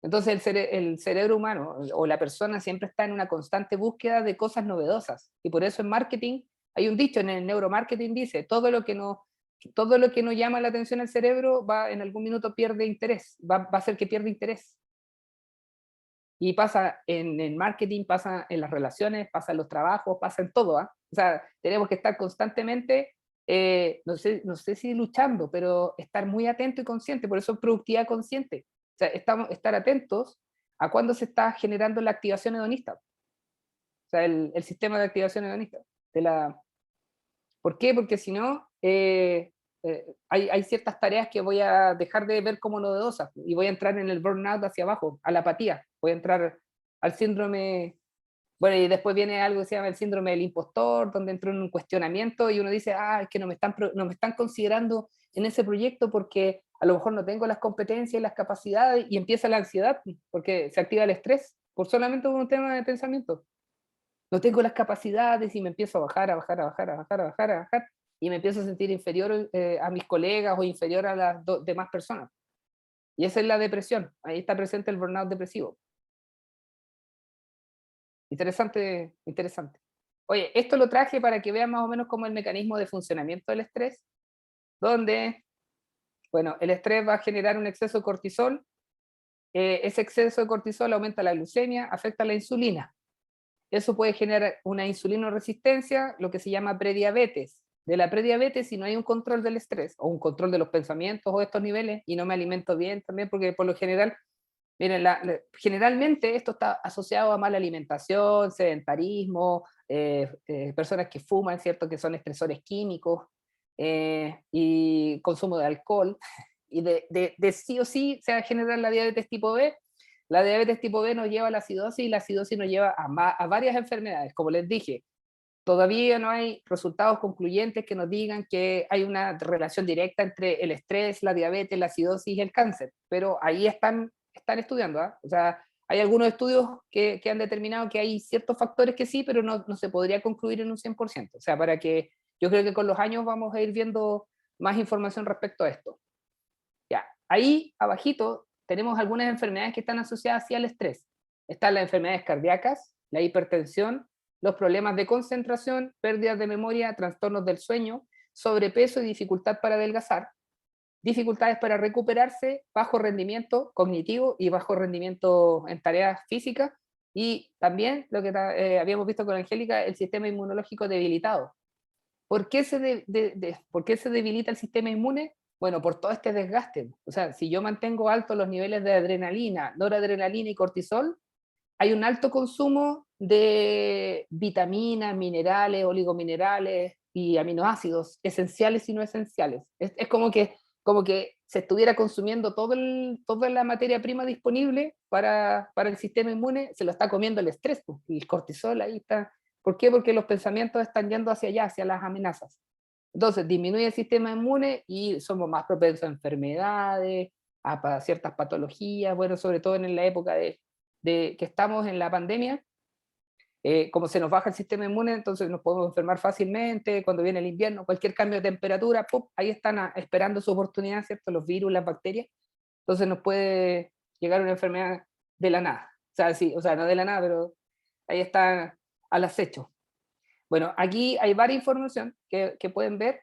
Entonces el cerebro humano o la persona siempre está en una constante búsqueda de cosas novedosas. Y por eso en marketing hay un dicho, en el neuromarketing dice, todo lo que no llama la atención al cerebro en algún minuto pierde interés, va a hacer que pierda interés. Y pasa en el marketing, pasa en las relaciones, pasa en los trabajos, pasa en todo. O sea, tenemos que estar constantemente, no sé si luchando, pero estar muy atento y consciente, por eso es productividad consciente. O sea, estar atentos a cuándo se está generando la activación hedonista. O sea, el sistema de activación hedonista. ¿Por qué? Porque si no, hay ciertas tareas que voy a dejar de ver como novedosas y voy a entrar en el burnout hacia abajo, a la apatía. Voy a entrar al síndrome. Bueno, y después viene algo que se llama el síndrome del impostor, donde entro en un cuestionamiento y uno dice, es que no me están considerando en ese proyecto porque a lo mejor no tengo las competencias y las capacidades, y empieza la ansiedad, porque se activa el estrés, por solamente un tema de pensamiento. No tengo las capacidades y me empiezo a bajar, a bajar, a bajar, a bajar, a bajar, a bajar, y me empiezo a sentir inferior a mis colegas o inferior a las demás personas. Y esa es la depresión, ahí está presente el burnout depresivo. Interesante, interesante. Oye, esto lo traje para que vean más o menos cómo el mecanismo de funcionamiento del estrés, donde, bueno, el estrés va a generar un exceso de cortisol, ese exceso de cortisol aumenta la glucemia, afecta la insulina. Eso puede generar una insulinoresistencia, lo que se llama prediabetes. De la prediabetes, si no hay un control del estrés, o un control de los pensamientos o estos niveles, y no me alimento bien también, porque por lo general, miren, generalmente esto está asociado a mala alimentación, sedentarismo, personas que fuman, ¿cierto? Que son estresores químicos, y consumo de alcohol, y de sí o sí se va a generar la diabetes tipo B. La diabetes tipo B nos lleva a la acidosis y la acidosis nos lleva a varias enfermedades, como les dije. todavía no hay resultados concluyentes que nos digan que hay una relación directa entre el estrés, la diabetes, la acidosis y el cáncer, pero ahí están estudiando, ¿eh? O sea, hay algunos estudios que han determinado que hay ciertos factores que sí, pero no se podría concluir en un 100%. O sea, yo creo que con los años vamos a ir viendo más información respecto a esto. Ya, ahí abajito tenemos algunas enfermedades que están asociadas hacia el estrés. Están las enfermedades cardíacas, la hipertensión, los problemas de concentración, pérdidas de memoria, trastornos del sueño, sobrepeso y dificultad para adelgazar, dificultades para recuperarse, bajo rendimiento cognitivo y bajo rendimiento en tareas físicas, y también lo que habíamos visto con Angélica, el sistema inmunológico debilitado. ¿Por qué ¿por qué se debilita el sistema inmune? Bueno, por todo este desgaste. O sea, si yo mantengo altos los niveles de adrenalina, noradrenalina y cortisol, hay un alto consumo de vitaminas, minerales, oligominerales y aminoácidos esenciales y no esenciales. Es como que se estuviera consumiendo toda la materia prima disponible para el sistema inmune, se lo está comiendo el estrés, pues, y el cortisol ahí está. ¿Por qué? Porque los pensamientos están yendo hacia allá, hacia las amenazas. Entonces disminuye el sistema inmune y somos más propensos a enfermedades, a ciertas patologías, bueno, sobre todo en la época de que estamos en la pandemia, como se nos baja el sistema inmune, entonces nos podemos enfermar fácilmente, cuando viene el invierno, cualquier cambio de temperatura, ¡pum!, ahí están esperando su oportunidad, ¿cierto? Los virus, las bacterias, entonces nos puede llegar una enfermedad de la nada, o sea, sí, o sea, no de la nada, pero ahí está al acecho. Bueno, aquí hay varias información que pueden ver.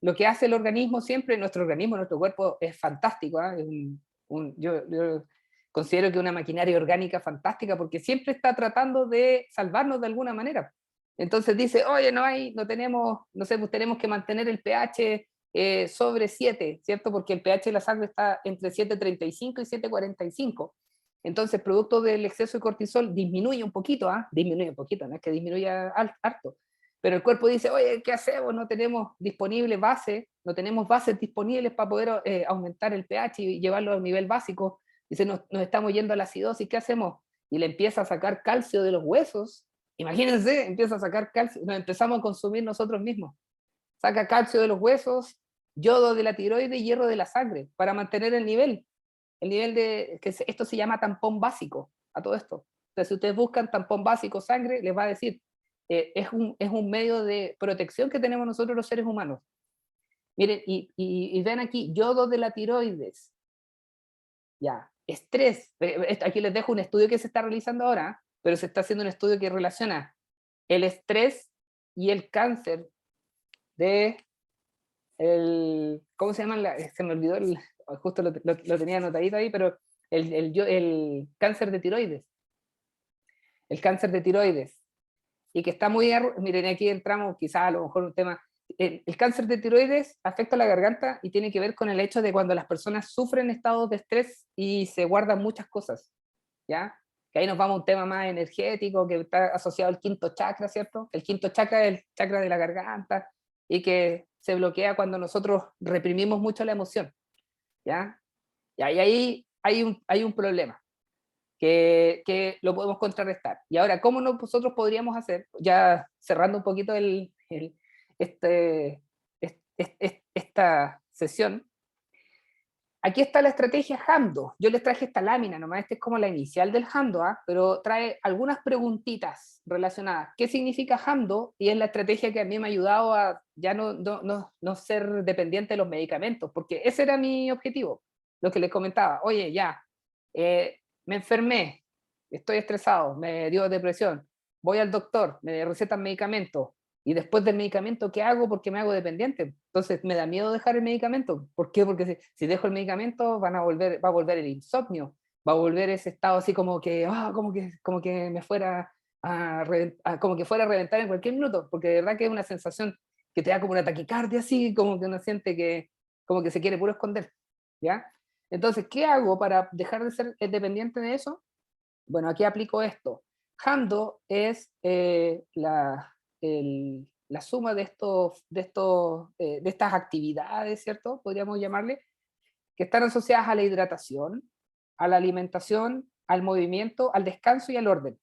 Lo que hace el organismo siempre, nuestro organismo, nuestro cuerpo es fantástico, ¿eh? Yo considero que es una maquinaria orgánica fantástica porque siempre está tratando de salvarnos de alguna manera. Entonces dice, oye, no tenemos, no sé, pues tenemos que mantener el pH sobre 7, ¿cierto? Porque el pH de la sangre está entre 7,35 y 7,45. Entonces, producto del exceso de cortisol, disminuye un poquito, disminuye un poquito, no es que disminuya harto, pero el cuerpo dice, oye, ¿qué hacemos? No tenemos disponible base, no tenemos bases disponibles para poder aumentar el pH y llevarlo a un nivel básico. Dice, nos estamos yendo a la acidosis, ¿qué hacemos? Y le empieza a sacar calcio de los huesos. Imagínense, empieza a sacar calcio, nos empezamos a consumir nosotros mismos. Saca calcio de los huesos, yodo de la tiroides y hierro de la sangre para mantener el nivel esto se llama tampón básico, a todo esto. Entonces, si ustedes buscan tampón básico sangre, les va a decir, es un medio de protección que tenemos nosotros los seres humanos. Miren, y ven aquí, yodo de la tiroides, ya, estrés, aquí les dejo un estudio que se está realizando ahora, pero se está haciendo un estudio que relaciona el estrés y el cáncer ¿cómo se llama? Se me olvidó, justo lo tenía anotadito ahí, pero el cáncer de tiroides. El cáncer de tiroides. Y que está muy, miren, aquí entramos quizás a lo mejor un tema. El cáncer de tiroides afecta a la garganta y tiene que ver con el hecho de cuando las personas sufren estados de estrés y se guardan muchas cosas, ¿ya? Que ahí nos vamos a un tema más energético que está asociado al quinto chakra, ¿cierto? El quinto chakra es el chakra de la garganta y que se bloquea cuando nosotros reprimimos mucho la emoción, ¿ya? Y ahí hay un problema que lo podemos contrarrestar. Y ahora, ¿cómo nosotros podríamos hacer? Ya cerrando un poquito esta sesión, aquí está la estrategia Hamdo. Yo les traje esta lámina, nomás esta es como la inicial del Hamdo, pero trae algunas preguntitas relacionadas. ¿Qué significa Hamdo? Y es la estrategia que a mí me ha ayudado a ya no ser dependiente de los medicamentos, porque ese era mi objetivo, lo que les comentaba. Oye, ya, me enfermé, estoy estresado, me dio depresión, voy al doctor, me recetan medicamentos, y después del medicamento, ¿qué hago? Porque me hago dependiente. Entonces me da miedo dejar el medicamento. ¿Por qué? Porque si dejo el medicamento va a volver el insomnio, va a volver ese estado así como que me fuera como que fuera a reventar en cualquier minuto, porque de verdad que es una sensación que te da como una taquicardia así, como que uno siente que como que se quiere puro esconder, ¿ya? Entonces, ¿qué hago para dejar de ser dependiente de eso? Bueno, aquí aplico esto. Hamdo es la suma de estas actividades, ¿cierto? Podríamos llamarle, que están asociadas a la hidratación, a la alimentación, al movimiento, al descanso y al orden.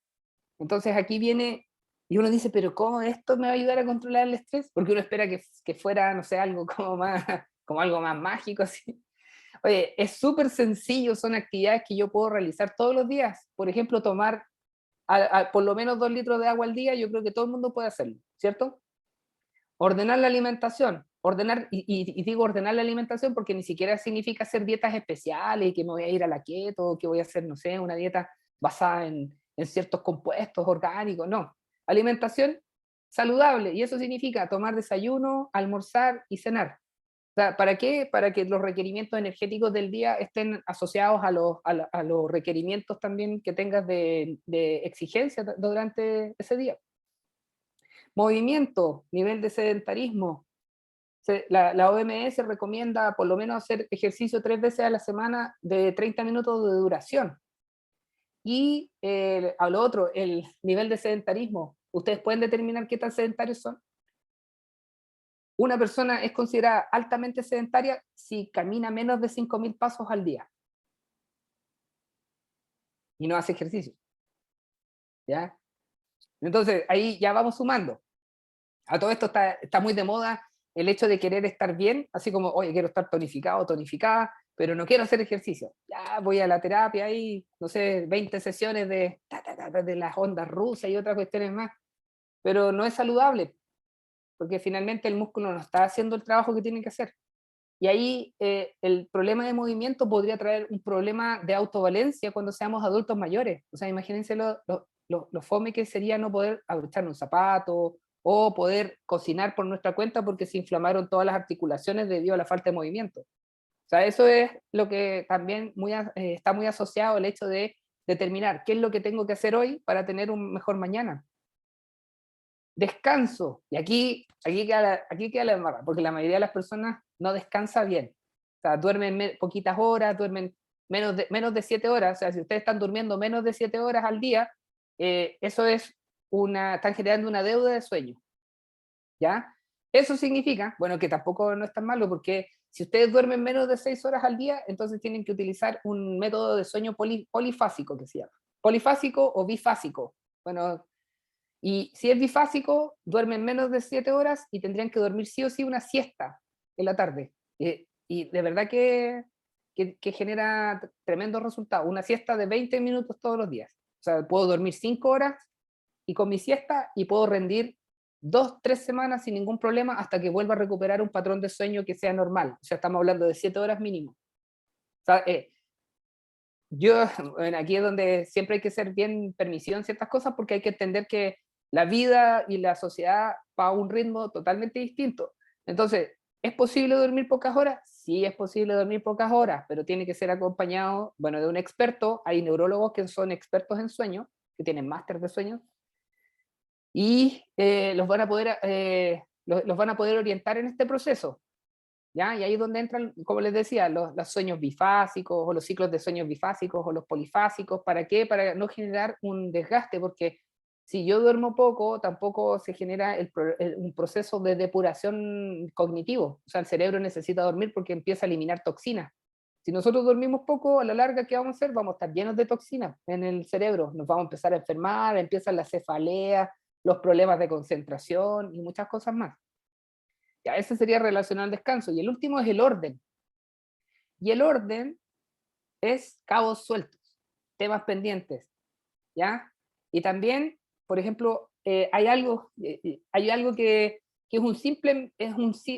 Entonces aquí viene Y uno dice, pero ¿cómo esto me va a ayudar a controlar el estrés? Porque uno espera que fuera, no sé, algo como más, como algo más mágico, así. Oye, es súper sencillo, son actividades que yo puedo realizar todos los días. Por ejemplo, tomar por lo menos 2 litros de agua al día, yo creo que todo el mundo puede hacerlo, ¿cierto? Ordenar la alimentación, y digo ordenar la alimentación porque ni siquiera significa hacer dietas especiales, que me voy a ir a la keto, que voy a hacer, no sé, una dieta basada en ciertos compuestos orgánicos, no. Alimentación saludable, y eso significa tomar desayuno, almorzar y cenar. O sea, ¿para qué? Para que los requerimientos energéticos del día estén asociados a los requerimientos también que tengas de exigencia durante ese día. Movimiento, nivel de sedentarismo. La OMS recomienda por lo menos hacer ejercicio 3 veces a la semana de 30 minutos de duración. Y a lo otro, el nivel de sedentarismo. ¿Ustedes pueden determinar qué tan sedentarios son? Una persona es considerada altamente sedentaria si camina menos de 5.000 pasos al día y no hace ejercicio. ¿Ya? Entonces, ahí ya vamos sumando. A todo esto está muy de moda el hecho de querer estar bien, así como, oye, quiero estar tonificado, tonificada, pero no quiero hacer ejercicio. Ya voy a la terapia ahí, no sé, 20 sesiones de las ondas rusas y otras cuestiones más, pero no es saludable, porque finalmente el músculo no está haciendo el trabajo que tiene que hacer. Y ahí el problema de movimiento podría traer un problema de autovalencia cuando seamos adultos mayores. O sea, imagínense lo fome que sería no poder abrocharnos un zapato o poder cocinar por nuestra cuenta porque se inflamaron todas las articulaciones debido a la falta de movimiento. O sea, eso es lo que también está muy asociado al hecho de determinar qué es lo que tengo que hacer hoy para tener un mejor mañana. Descanso. Y aquí queda la embarrada, porque la mayoría de las personas no descansa bien. O sea, duermen poquitas horas, duermen menos de 7 horas. O sea, si ustedes están durmiendo menos de 7 horas al día, eso es están generando una deuda de sueño. ¿Ya? Eso significa, bueno, que tampoco no es tan malo, porque si ustedes duermen menos de 6 horas al día, entonces tienen que utilizar un método de sueño polifásico que se llama. Polifásico o bifásico. Bueno, y si es bifásico, duermen menos de 7 horas y tendrían que dormir sí o sí una siesta en la tarde. Y de verdad que genera tremendos resultados. Una siesta de 20 minutos todos los días. O sea, puedo dormir 5 horas y con mi siesta y puedo rendir 2, 3 semanas sin ningún problema hasta que vuelva a recuperar un patrón de sueño que sea normal. O sea, estamos hablando de 7 horas mínimo. O sea, bueno, aquí es donde siempre hay que ser bien permisivo en ciertas cosas porque hay que entender que la vida y la sociedad va a un ritmo totalmente distinto. Entonces, ¿es posible dormir pocas horas? Sí, es posible dormir pocas horas, pero tiene que ser acompañado, bueno, de un experto. Hay neurólogos que son expertos en sueño, que tienen máster de sueño, y los van a poder orientar en este proceso. ¿Ya? Y ahí es donde entran, como les decía, los sueños bifásicos o los ciclos de sueños bifásicos o los polifásicos. ¿Para qué? Para no generar un desgaste, porque si yo duermo poco, tampoco se genera un proceso de depuración cognitivo. O sea, el cerebro necesita dormir porque empieza a eliminar toxinas. Si nosotros dormimos poco, a la larga, ¿qué vamos a hacer? Vamos a estar llenos de toxinas en el cerebro. Nos vamos a empezar a enfermar, empiezan las cefaleas, los problemas de concentración y muchas cosas más. Ya, ese sería relacionado al descanso. Y el último es el orden. Y el orden es cabos sueltos, temas pendientes, ¿ya? Y también, por ejemplo, hay algo que es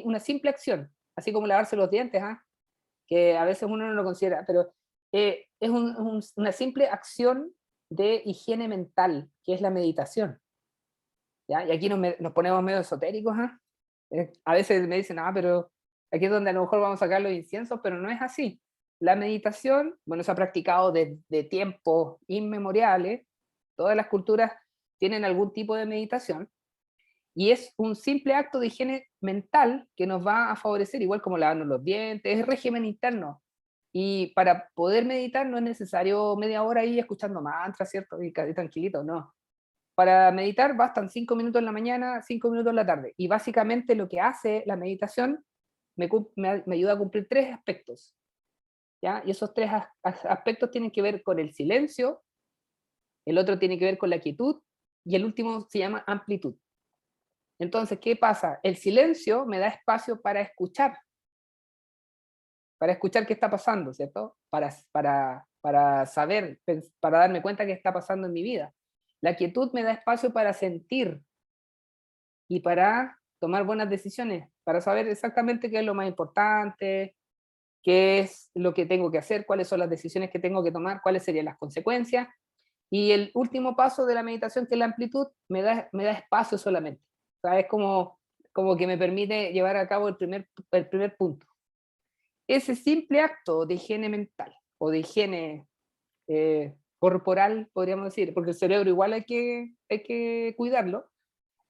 una simple acción, así como lavarse los dientes, ¿ah? Que a veces uno no lo considera, pero es una simple acción de higiene mental, que es la meditación, ¿ya? Y aquí nos ponemos medio esotéricos, ¿ah? A veces me dicen, pero aquí es donde a lo mejor vamos a sacar los inciensos, pero no es así. La meditación, bueno, se ha practicado de tiempos inmemoriales, todas las culturas tienen algún tipo de meditación, y es un simple acto de higiene mental que nos va a favorecer, igual como lavarnos los dientes, es régimen interno. Y para poder meditar no es necesario media hora ahí escuchando mantras, ¿cierto? Y tranquilito, no. Para meditar bastan 5 minutos en la mañana, 5 minutos en la tarde. Y básicamente lo que hace la meditación me ayuda a cumplir 3 aspectos. ¿Ya? Y esos 3 aspectos tienen que ver con el silencio, el otro tiene que ver con la quietud y el último se llama amplitud. Entonces, ¿qué pasa? El silencio me da espacio para escuchar qué está pasando, ¿cierto? Para saber, para darme cuenta qué está pasando en mi vida. La quietud me da espacio para sentir y para tomar buenas decisiones, para saber exactamente qué es lo más importante, qué es lo que tengo que hacer, cuáles son las decisiones que tengo que tomar, cuáles serían las consecuencias. Y el último paso de la meditación, que es la amplitud, me da espacio solamente. O sea, es como que me permite llevar a cabo el primer punto. Ese simple acto de higiene mental o de higiene corporal, podríamos decir, porque el cerebro igual hay que cuidarlo,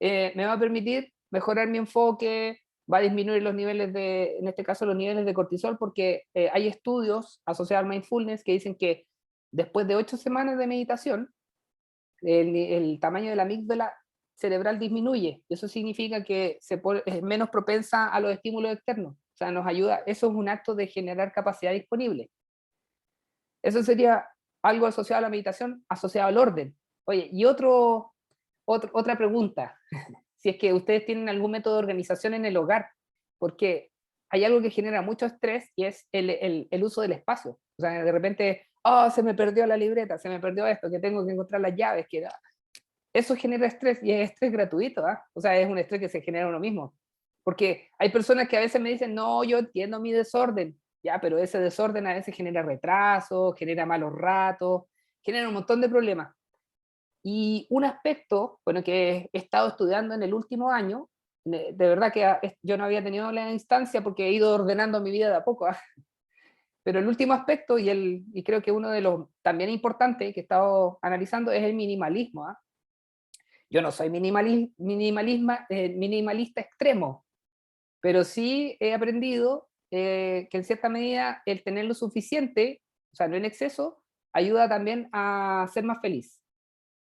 me va a permitir mejorar mi enfoque, va a disminuir los niveles en este caso los niveles de cortisol, porque hay estudios asociados al mindfulness que dicen que después de 8 semanas de meditación, el tamaño de la amígdala cerebral disminuye. Eso significa que es menos propensa a los estímulos externos. O sea, nos ayuda, eso es un acto de generar capacidad disponible. Eso sería algo asociado a la meditación, asociado al orden. Oye, y otra pregunta, si es que ustedes tienen algún método de organización en el hogar, porque hay algo que genera mucho estrés y es el uso del espacio. O sea, de repente, oh, se me perdió la libreta, se me perdió esto, que tengo que encontrar las llaves, eso genera estrés y es estrés gratuito, ¿ah? O sea, es un estrés que se genera uno mismo. Porque hay personas que a veces me dicen, no, yo entiendo mi desorden, ya, pero ese desorden a veces genera retrasos, genera malos ratos, genera un montón de problemas. Y un aspecto, bueno, que he estado estudiando en el último año, de verdad que yo no había tenido la instancia porque he ido ordenando mi vida de a poco, ¿ah? Pero el último aspecto, y creo que uno de los también importantes que he estado analizando, es el minimalismo, ¿ah? Yo no soy minimalista extremo, pero sí he aprendido que en cierta medida el tener lo suficiente, o sea, no en exceso, ayuda también a ser más feliz.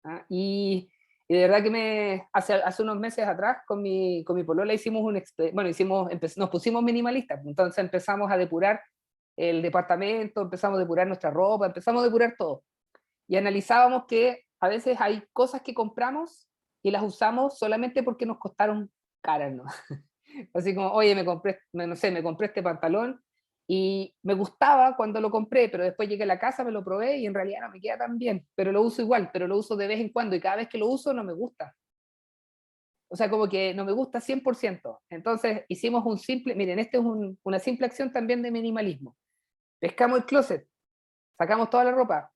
¿Ah? Y de verdad que hace unos meses atrás con mi polola hicimos nos pusimos minimalistas, entonces empezamos a depurar el departamento, empezamos a depurar nuestra ropa, empezamos a depurar todo. Y analizábamos que a veces hay cosas que compramos y las usamos solamente porque nos costaron caras, ¿no? Así como, oye, no sé, me compré este pantalón y me gustaba cuando lo compré, pero después llegué a la casa, me lo probé y en realidad no me queda tan bien, pero lo uso igual, pero lo uso de vez en cuando y cada vez que lo uso no me gusta. O sea, como que no me gusta 100%. Entonces hicimos miren, este es una simple acción también de minimalismo. Pescamos el closet, sacamos toda la ropa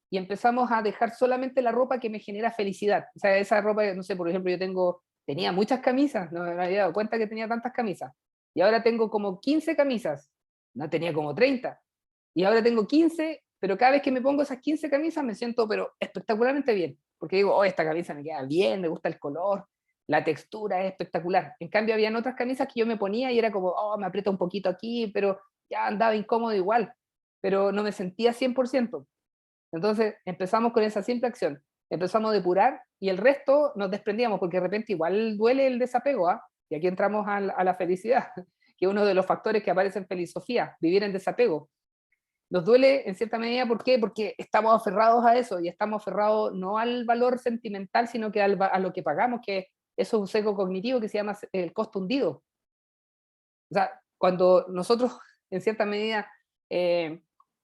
y empezamos a dejar solamente la ropa que me genera felicidad. O sea, esa ropa, no sé, por ejemplo, tenía muchas camisas, no me había dado cuenta que tenía tantas camisas. Y ahora tengo como 15 camisas, no tenía como 30. Y ahora tengo 15, pero cada vez que me pongo esas 15 camisas me siento pero espectacularmente bien. Porque digo, oh, esta camisa me queda bien, me gusta el color, la textura es espectacular. En cambio, habían otras camisas que yo me ponía y era como, oh, me aprieta un poquito aquí, pero ya andaba incómodo igual. Pero no me sentía 100%. Entonces empezamos con esa simple acción, empezamos a depurar y el resto nos desprendíamos, porque de repente igual duele el desapego, ¿ah? Y aquí entramos a la felicidad, que es uno de los factores que aparece en filosofía, vivir en desapego. Nos duele en cierta medida, ¿por qué? Porque estamos aferrados a eso, y estamos aferrados no al valor sentimental, sino que a lo que pagamos, que eso es un sesgo cognitivo que se llama el costo hundido. O sea, cuando nosotros en cierta medida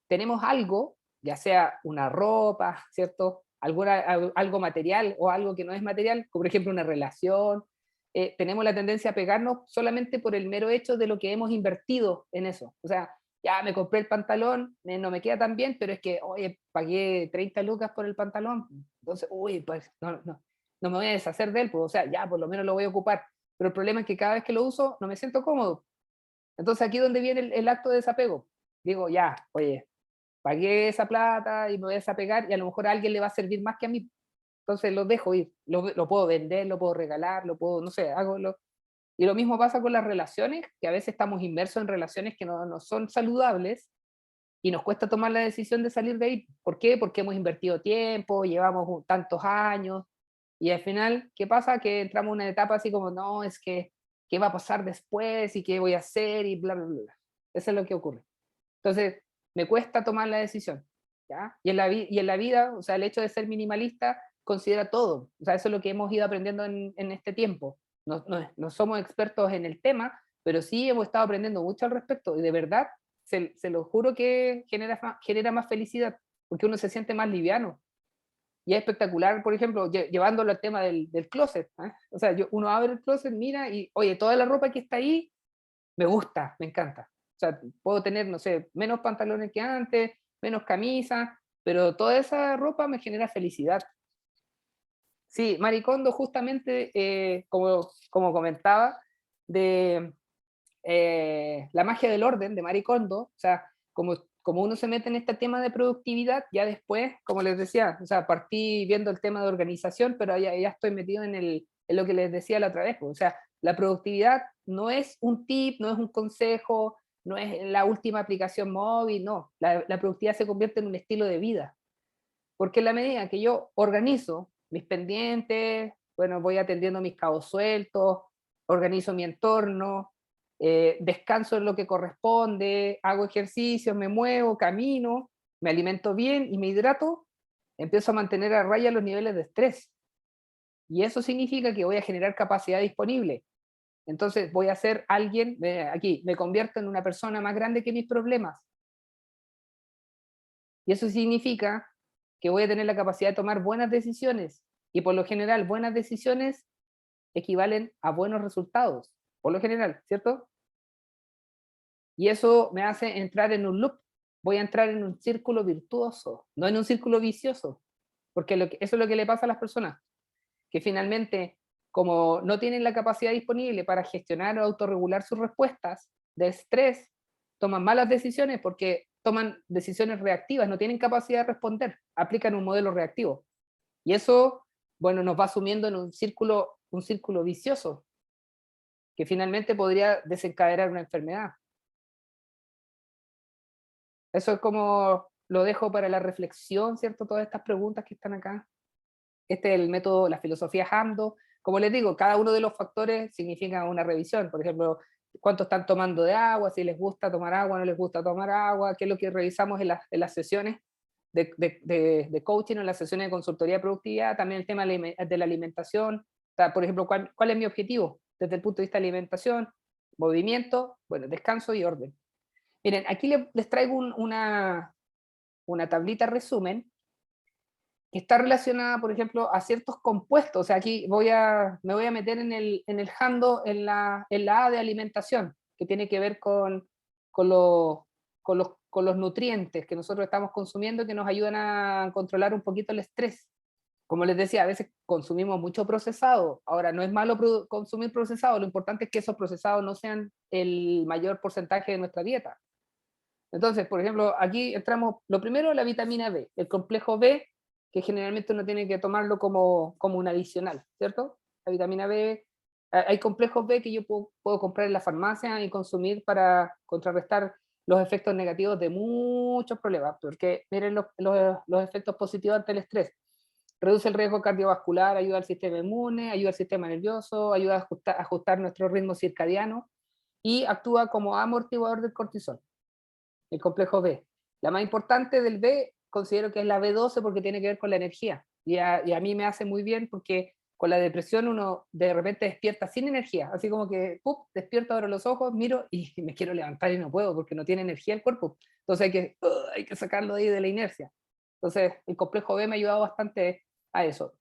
tenemos algo, ya sea una ropa, ¿cierto? Algo material o algo que no es material, como por ejemplo una relación, tenemos la tendencia a pegarnos solamente por el mero hecho de lo que hemos invertido en eso. O sea, ya me compré el pantalón, no me queda tan bien, pero es que, oye, pagué 30 lucas por el pantalón, entonces, uy, pues no me voy a deshacer de él, pues, o sea, ya por lo menos lo voy a ocupar. Pero el problema es que cada vez que lo uso no me siento cómodo. Entonces aquí es donde viene el acto de desapego. Digo, ya, oye, pagué esa plata y me voy a desapegar y a lo mejor a alguien le va a servir más que a mí. Entonces lo dejo ir. Lo puedo vender, lo puedo regalar, no sé, Y lo mismo pasa con las relaciones, que a veces estamos inmersos en relaciones que no son saludables y nos cuesta tomar la decisión de salir de ahí. ¿Por qué? Porque hemos invertido tiempo, llevamos tantos años y al final, ¿qué pasa? Que entramos en una etapa así como, no, es que, ¿qué va a pasar después? ¿Y qué voy a hacer? Y bla, bla, bla. Eso es lo que ocurre. Entonces, me cuesta tomar la decisión, ¿ya? Y en la vida, o sea, el hecho de ser minimalista considera todo. O sea, eso es lo que hemos ido aprendiendo en este tiempo. No somos expertos en el tema, pero sí hemos estado aprendiendo mucho al respecto, y de verdad, se lo juro que genera más felicidad, porque uno se siente más liviano. Y es espectacular, por ejemplo, llevándolo al tema del closet. ¿Eh? O sea, uno abre el closet, mira, y oye, toda la ropa que está ahí, me gusta, me encanta. O sea, puedo tener, no sé, menos pantalones que antes, menos camisas, pero toda esa ropa me genera felicidad. Sí, Marie Kondo justamente, como comentaba, de la magia del orden de Marie Kondo, o sea, como uno se mete en este tema de productividad, ya después, como les decía, o sea, partí viendo el tema de organización, pero ya estoy metido en lo que les decía la otra vez, pues, o sea, la productividad no es un tip, no es un consejo, no es la última aplicación móvil, no, la productividad se convierte en un estilo de vida, porque en la medida que yo organizo mis pendientes, bueno, voy atendiendo mis cabos sueltos, organizo mi entorno, descanso en lo que corresponde, hago ejercicio, me muevo, camino, me alimento bien y me hidrato, empiezo a mantener a raya los niveles de estrés. Y eso significa que voy a generar capacidad disponible. Entonces voy a ser alguien, aquí, me convierto en una persona más grande que mis problemas. Y eso significa que voy a tener la capacidad de tomar buenas decisiones. Y por lo general, buenas decisiones equivalen a buenos resultados. Por lo general, ¿cierto? Y eso me hace entrar en un loop. Voy a entrar en un círculo virtuoso, no en un círculo vicioso. Porque eso es lo que le pasa a las personas. Que finalmente, como no tienen la capacidad disponible para gestionar o autorregular sus respuestas de estrés, toman malas decisiones porque toman decisiones reactivas, no tienen capacidad de responder, aplican un modelo reactivo. Y eso, bueno, nos va sumiendo en un círculo vicioso, que finalmente podría desencadenar una enfermedad. Eso es como lo dejo para la reflexión, ¿cierto? Todas estas preguntas que están acá. Este es el método, la filosofía Hamdo. Como les digo, cada uno de los factores significa una revisión. Por ejemplo, cuánto están tomando de agua, si les gusta tomar agua, no les gusta tomar agua, qué es lo que revisamos en las sesiones de coaching o en las sesiones de consultoría de productividad, también el tema de la alimentación. O sea, por ejemplo, ¿cuál es mi objetivo desde el punto de vista de alimentación, movimiento, bueno, descanso y orden? Miren, aquí les traigo una tablita resumen que está relacionada, por ejemplo, a ciertos compuestos. O sea, aquí me voy a meter en el Hando, en la A de alimentación, que tiene que ver con los nutrientes que nosotros estamos consumiendo, que nos ayudan a controlar un poquito el estrés. Como les decía, a veces consumimos mucho procesado. Ahora, no es malo consumir procesado, lo importante es que esos procesados no sean el mayor porcentaje de nuestra dieta. Entonces, por ejemplo, aquí entramos, lo primero, la vitamina B, el complejo B, que generalmente uno tiene que tomarlo como un adicional, ¿cierto? La vitamina B, hay complejos B que yo puedo comprar en la farmacia y consumir para contrarrestar los efectos negativos de muchos problemas, porque miren los efectos positivos ante el estrés. Reduce el riesgo cardiovascular, ayuda al sistema inmune, ayuda al sistema nervioso, ayuda a ajustar nuestro ritmo circadiano y actúa como amortiguador del cortisol, el complejo B. La más importante del B considero que es la B12 porque tiene que ver con la energía. Y a mí me hace muy bien porque con la depresión uno de repente despierta sin energía, así como que despierto, abro los ojos, miro y me quiero levantar y no puedo porque no tiene energía el cuerpo. Entonces hay que sacarlo de ahí de la inercia. Entonces el complejo B me ha ayudado bastante a eso.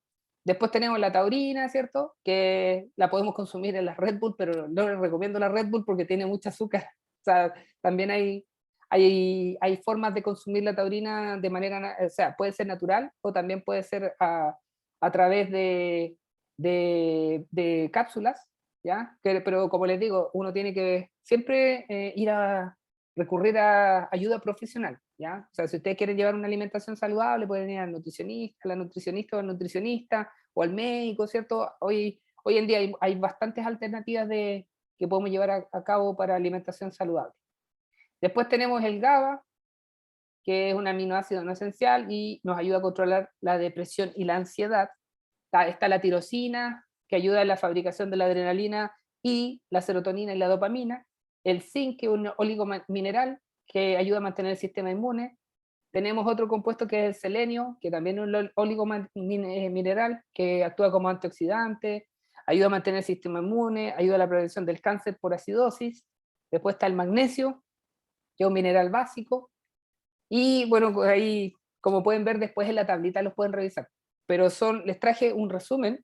Después tenemos la taurina, ¿cierto? Que la podemos consumir en la Red Bull, pero no les recomiendo la Red Bull porque tiene mucha azúcar. O sea, también hay formas de consumir la taurina de manera, o sea, puede ser natural o también puede ser a través de cápsulas, ¿ya? Pero como les digo, uno tiene que siempre recurrir a ayuda profesional, ¿ya? O sea, si ustedes quieren llevar una alimentación saludable, pueden ir al nutricionista, la nutricionista o al nutricionista o al médico, ¿cierto? Hoy en día hay bastantes alternativas que podemos llevar a cabo para alimentación saludable. Después tenemos el GABA, que es un aminoácido no esencial y nos ayuda a controlar la depresión y la ansiedad. Está la tirosina, que ayuda en la fabricación de la adrenalina y la serotonina y la dopamina. El zinc, que es un oligamineral, que ayuda a mantener el sistema inmune. Tenemos otro compuesto que es el selenio, que también es un oligomineral que actúa como antioxidante, ayuda a mantener el sistema inmune, ayuda a la prevención del cáncer por acidosis. Después está el magnesio, que es un mineral básico. Y bueno, pues ahí, como pueden ver después en la tablita, los pueden revisar. Pero les traje un resumen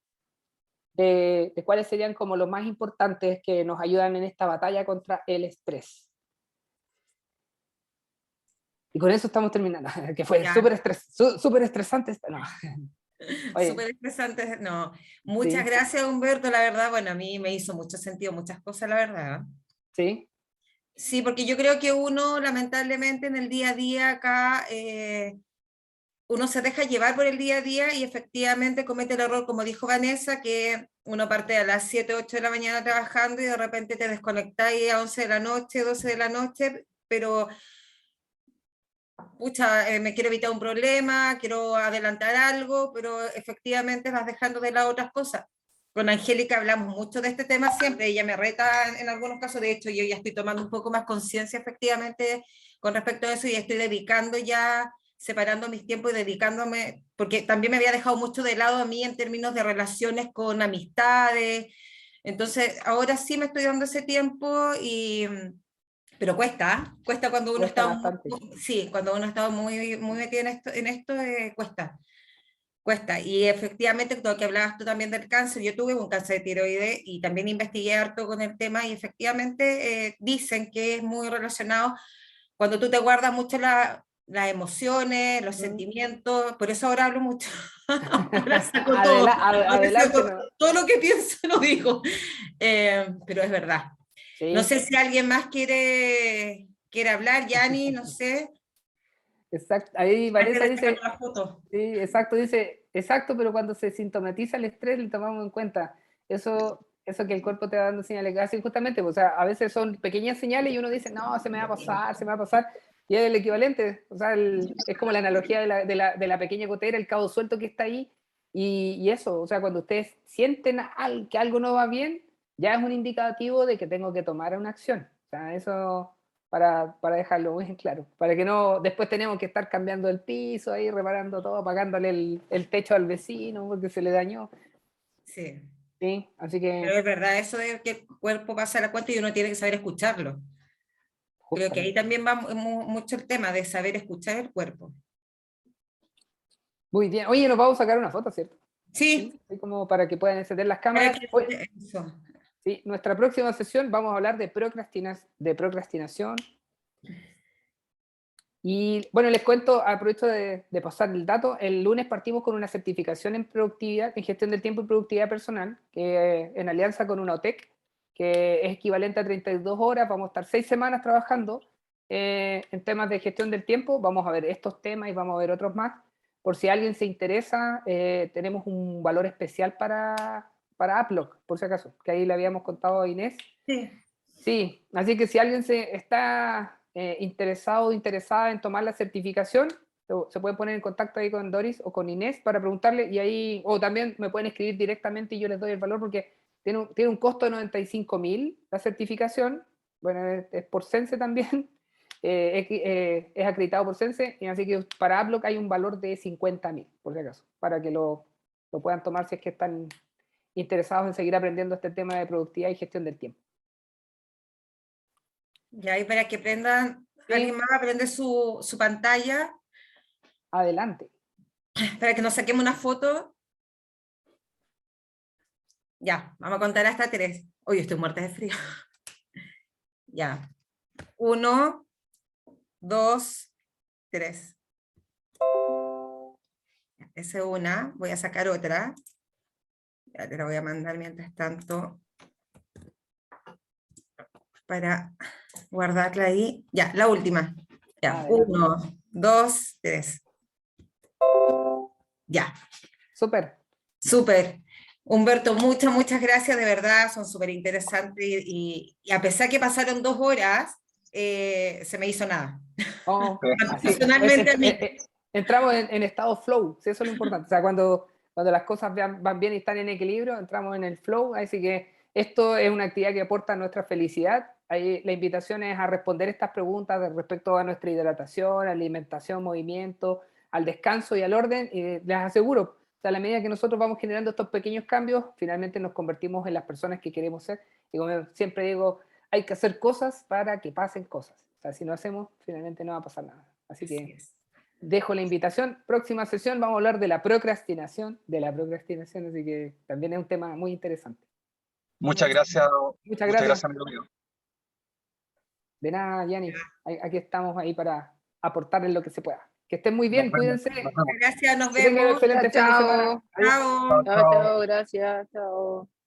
de cuáles serían como los más importantes que nos ayudan en esta batalla contra el estrés. Y con eso estamos terminando, que fue Ya. súper estresante. No. Oye, Súper estresante. No, muchas sí, gracias, Humberto. La verdad, bueno, a mí me hizo mucho sentido muchas cosas, la verdad. sí, Sí, porque yo creo que uno, lamentablemente, en el día a día acá, uno se deja llevar por el día a día y efectivamente comete el error, como dijo Vanessa, que uno parte a las 7, 8 de la mañana trabajando y de repente te desconectáis a 11 de la noche, 12 de la noche, pero pucha, me quiero evitar un problema, quiero adelantar algo, pero efectivamente vas dejando de lado otras cosas. Con Angélica hablamos mucho de este tema siempre, ella me reta en algunos casos, de hecho yo ya estoy tomando un poco más conciencia efectivamente con respecto a eso y estoy dedicando ya, separando mis tiempos y dedicándome, porque también me había dejado mucho de lado a mí en términos de relaciones con amistades, entonces ahora sí me estoy dando ese tiempo y pero cuesta, cuesta cuando uno cuesta está bastante. sí, cuando uno está muy metido en esto cuesta, cuesta. Y efectivamente, todo que hablabas tú también del cáncer, yo tuve un cáncer de tiroides y también investigué harto con el tema y efectivamente dicen que es muy relacionado cuando tú te guardas mucho las emociones, los sentimientos, por eso ahora hablo mucho, ahora saco todo, ahora Adelante, saco no. todo lo que pienso, lo digo, pero es verdad. No Sí, sé si alguien más quiere hablar, Yanni, no sé. exacto. Ahí Antes Vanessa de sacar dice, la foto. sí, exacto, dice, exacto, pero cuando se sintomatiza el estrés le tomamos en cuenta eso que el cuerpo te va dando señales, así justamente, pues, o sea, a veces son pequeñas señales y uno dice, no, se me va a pasar, se me va a pasar, y es el equivalente, o sea, es como la analogía de la pequeña gotera, el cabo suelto que está ahí, y eso, o sea, cuando ustedes sienten que algo no va bien, ya es un indicativo de que tengo que tomar una acción, o sea, eso para dejarlo muy en claro, para que no, después tenemos que estar cambiando el piso ahí, reparando todo, pagándole el techo al vecino porque se le dañó, Sí. ¿sí? Así Pero que, es verdad, eso de que el cuerpo pasa la cuenta y uno tiene que saber escucharlo. Creo que ahí justamente. también va mucho el tema de saber escuchar el cuerpo. Muy bien. Oye, nos vamos a sacar una foto, ¿cierto? Sí, Sí, así como para que puedan encender las para cámaras. que Hoy, eso. sí, nuestra próxima sesión vamos a hablar de procrastinación. Y bueno, les cuento, aprovecho de pasar el dato, el lunes partimos con una certificación en productividad, en gestión del tiempo y productividad personal, que en alianza con una OTEC, que es equivalente a 32 horas, vamos a estar 6 semanas trabajando en temas de gestión del tiempo, vamos a ver estos temas y vamos a ver otros más. Por si alguien se interesa, tenemos un valor especial para Uplock, por si acaso, que ahí le habíamos contado a Inés. Sí. Sí, así que si alguien está interesado o interesada en tomar la certificación, se puede poner en contacto ahí con Doris o con Inés para preguntarle y ahí, o también me pueden escribir directamente y yo les doy el valor porque tiene un costo de 95.000 la certificación, bueno, es por Sense también, es acreditado por Sense, y así que para Uplock hay un valor de 50.000, por si acaso, para que lo puedan tomar si es que están interesados en seguir aprendiendo este tema de productividad y gestión del tiempo. Ya ahí para que prendan, alguien Sí, más va a prender su pantalla adelante. para que nos saquemos una foto. Ya, vamos a contar hasta 3. Hoy estoy muerta de frío. Ya. 1, 2, 3. Esa es una. Voy a sacar otra. Ya te la voy a mandar mientras tanto para guardarla ahí. Ya, la última. Ya, Adelante. 1, 2, 3. Ya, Súper. súper. Humberto, muchas gracias, de verdad, son súper interesantes y a pesar que pasaron 2 horas, se me hizo nada. Oh, así. Personalmente a mí. Entramos en estado flow, sí, eso es lo importante. O sea, cuando las cosas van bien y están en equilibrio, entramos en el flow. Así que esto es una actividad que aporta nuestra felicidad ahí la invitación es a responder estas preguntas respecto a nuestra hidratación, alimentación, movimiento, al descanso y al orden, y les aseguro, o sea, a la medida que nosotros vamos generando estos pequeños cambios, finalmente nos convertimos en las personas que queremos ser. Y como siempre digo, hay que hacer cosas para que pasen cosas. O sea, si no hacemos, finalmente no va a pasar nada. Así Así que es. dejo la invitación. Próxima sesión vamos a hablar de la procrastinación, así que también es un tema muy interesante. Muchas gracias, Muchas gracias. amigo mío. De nada, Yanni. Aquí estamos ahí para aportar en lo que se pueda. Que estén muy bien, Nos vemos, cuídense. nos vemos. Gracias, nos Que tengan un vemos. excelente fin de semana. Chao. Adiós. Chao. Chao, chao, gracias, chao.